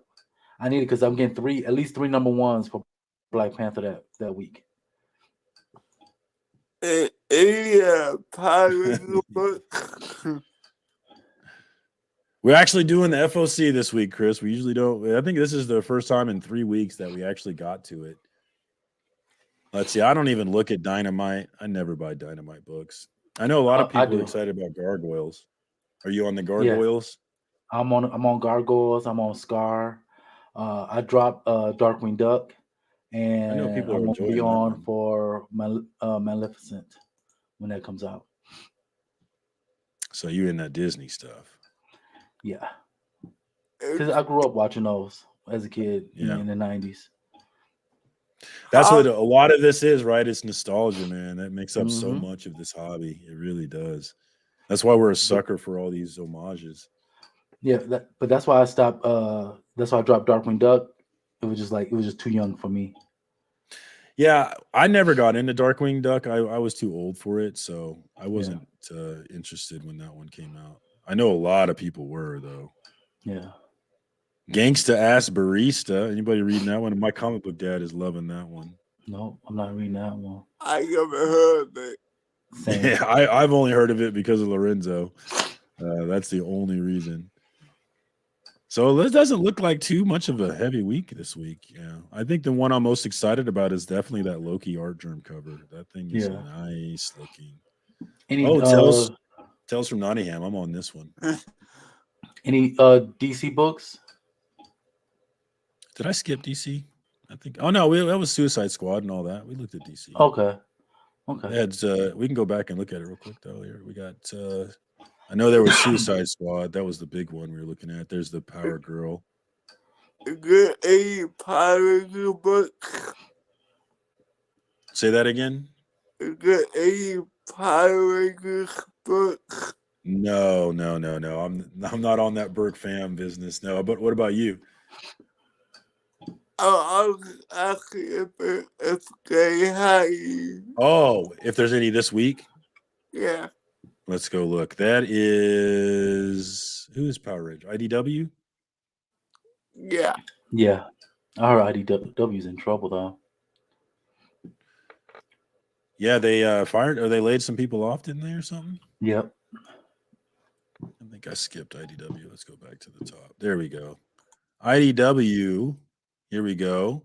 I need it because I'm getting at least 3 #1s for Black Panther that week.
We're actually doing the FOC this week, Chris. We usually don't. I think this is the first time in 3 weeks that we actually got to it. Let's see. I don't even look at Dynamite. I never buy Dynamite books. I know a lot of people are excited about Gargoyles. Are you on the Gargoyles?
Yeah. I'm on Gargoyles. I'm on Scar. I dropped Darkwing Duck, and
I know people
I'm
are
gonna be
enjoying
on for Maleficent when that comes out.
So you're in that Disney stuff.
Yeah, because I grew up watching those as a kid in the 90s.
That's what a lot of this is, right? It's nostalgia, man. That makes up so much of this hobby. It really does. That's why we're a sucker for all these homages.
Yeah, but that's why I stopped. That's why I dropped Darkwing Duck. It was just too young for me.
Yeah, I never got into Darkwing Duck. I was too old for it, so I wasn't interested when that one came out. I know a lot of people were, though.
Yeah.
Gangsta Ass Barista. Anybody reading that one? My comic book dad is loving that one.
No, I'm not reading that one.
I never heard of it.
Yeah, I've only heard of it because of Lorenzo. That's the only reason. So this doesn't look like too much of a heavy week this week. Yeah, I think the one I'm most excited about is definitely that Loki art germ cover. That thing is nice looking. Tales from Nottingham. I'm on this one.
Any DC books?
Did I skip DC? I think. Oh no, that was Suicide Squad and all that. We looked at DC.
Okay.
We can go back and look at it real quick though. Here we got. I know there was Suicide Squad. That was the big one we were looking at. There's the Power Girl.
Good a Power Girl book.
Say that again.
Good a Power Girl book.
No. I'm not on that Burke fam business. No, but what about you?
I was asking if they had.
Oh, if there's any this week.
Yeah.
Let's go look. That is who is Power Ranger? IDW?
Yeah.
Yeah. Our IDW's in trouble though.
Yeah, they fired or they laid some people off, didn't they, or something?
Yep.
I think I skipped IDW. Let's go back to the top. There we go. IDW. Here we go.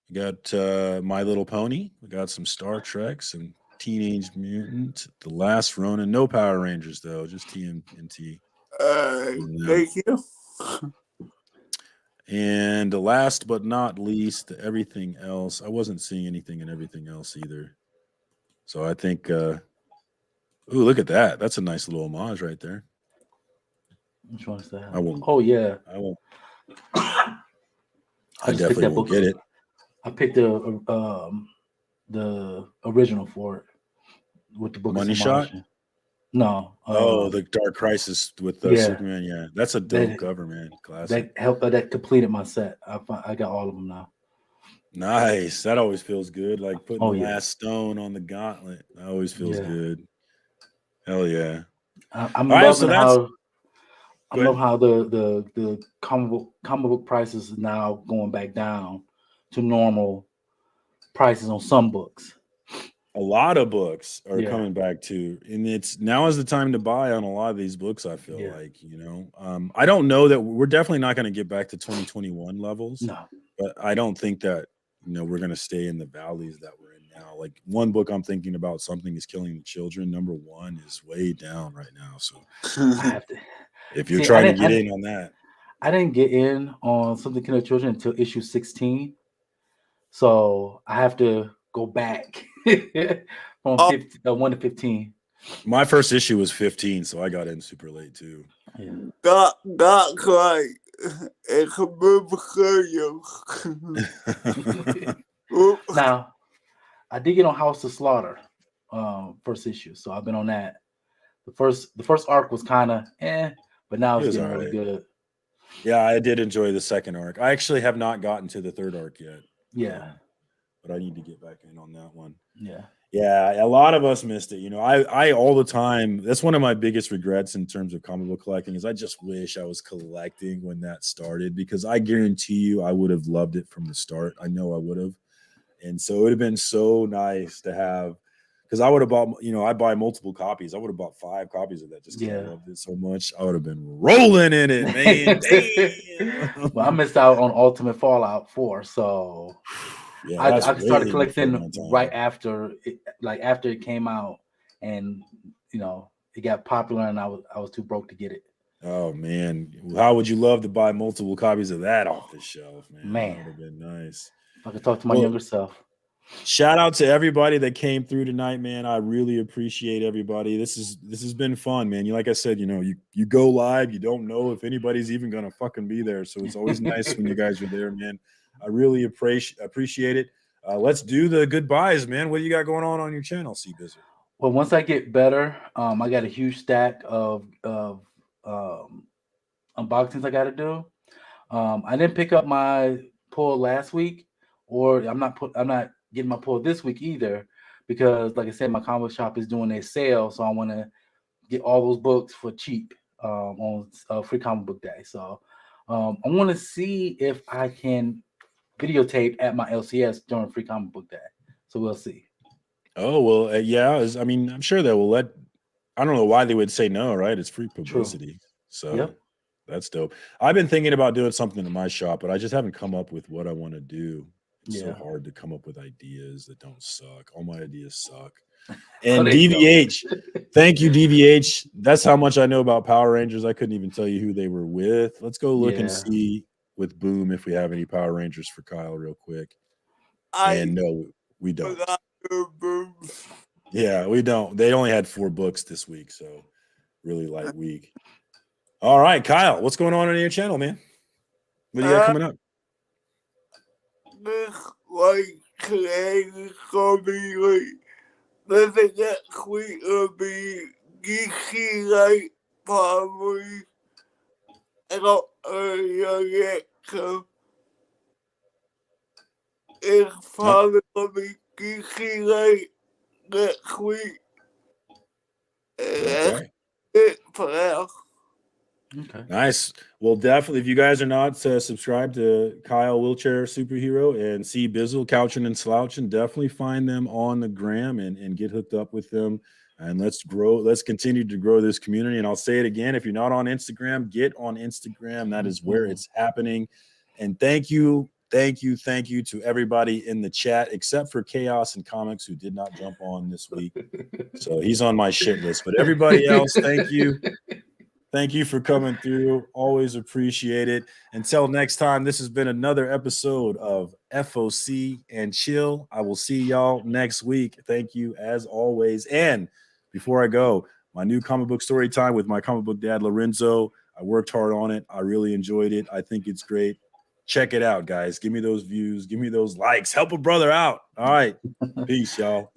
We got My Little Pony. We got some Star Trek, some Teenage Mutant, The Last Ronin. No Power Rangers though, just TMNT.
Thank you.
And last but not least, everything else. I wasn't seeing anything in everything else either. So I think ooh, look at that. That's a nice little homage right there.
Which one is that?
I won't.
Oh yeah.
I won't.
I
definitely won't get it.
I picked the original for it with the book.
Money Shot?
No.
The Dark Crisis with Superman. Yeah, that's a dope cover, man. Classic.
That completed my set. I got all of them now.
Nice. That always feels good. Like putting the last stone on the gauntlet. That always feels good. Hell yeah.
I'm loving how the comic book prices are now going back down to normal prices on some books.
A lot of books are coming back too, and it's now is the time to buy on a lot of these books. I feel like, I don't know that we're definitely not going to get back to 2021 levels.
No,
but I don't think that we're going to stay in the valleys that we're in now. Like one book I'm thinking about, Something is Killing the Children. Number 1 is way down right now. So
I have to.
If you're trying to get in on that,
I didn't get in on Something Killing the Children until issue 16. So I have to go back from 1 to 15.
My first issue was 15, so I got in super late too.
Yeah.
Not quite.
Now, I did get on House of Slaughter, first issue, so I've been on that. The first arc was kind of but now it's getting really good.
Yeah, I did enjoy the second arc. I actually have not gotten to the third arc yet.
Yeah.
But I need to get back in on that one.
Yeah.
Yeah, a lot of us missed it. I all the time, that's one of my biggest regrets in terms of comic book collecting is I just wish I was collecting when that started, because I guarantee you I would have loved it from the start. I know I would have. And so it would have been so nice to have, because I would have bought, I buy multiple copies. I would have bought 5 copies of that just because I loved it so much. I would have been rolling in it, man.
Well, I missed out on Ultimate Fallout 4, so
yeah,
I started collecting right after it came out, and it got popular, and I was too broke to get it.
Oh man, how would you love to buy multiple copies of that off the shelf, man? That would have been nice.
I could talk to my younger self.
Shout out to everybody that came through tonight, man. I really appreciate everybody. This has been fun, man. Like I said, you go live, you don't know if anybody's even gonna fucking be there. So it's always nice when you guys are there, man. I really appreciate it. Let's do the goodbyes, man. What do you got going on your channel, C-Bizzard?
Well, once I get better, I got a huge stack of unboxings I got to do. I didn't pick up my pull last week, or I'm not getting my pull this week either, because like I said, my comic shop is doing a sale, so I want to get all those books for cheap on Free Comic Book Day. So I want to see if I can videotape at my LCS during Free Comic Book Day. So we'll see.
Oh, well, yeah. I'm sure they will let. I don't know why they would say no, right? It's free publicity. True. So that's dope. I've been thinking about doing something in my shop, but I just haven't come up with what I want to do. It's so hard to come up with ideas that don't suck. All my ideas suck. And DVH, thank you, DVH. That's how much I know about Power Rangers. I couldn't even tell you who they were with. Let's go look and see with Boom if we have any Power Rangers for Kyle real quick. And no, we don't. Yeah, we don't. They only had 4 books this week, so really light week. All right, Kyle, what's going on your channel, man? What do you got coming up?
Today is gonna be nothing that quick will be geeky like probably. I don't yet, so it's probably gonna be geeky like next week.
Okay.
For now.
Okay.
Nice. Well, definitely, if you guys are not subscribed to Kyle Wheelchair Superhero and C Bizzle Couching and Slouching, definitely find them on the gram and get hooked up with them. And let's continue to grow this community. And I'll say it again, if you're not on Instagram, get on Instagram. That is where it's happening. And thank you to everybody in the chat, except for Chaos and Comics, who did not jump on this week. So he's on my shit list. But everybody else, thank you. Thank you for coming through. Always appreciate it. Until next time, this has been another episode of FOC and Chill. I will see y'all next week. Thank you as always. And before I go, my new comic book story time with my comic book dad, Lorenzo. I worked hard on it. I really enjoyed it. I think it's great. Check it out, guys. Give me those views. Give me those likes. Help a brother out. All right. Peace, y'all.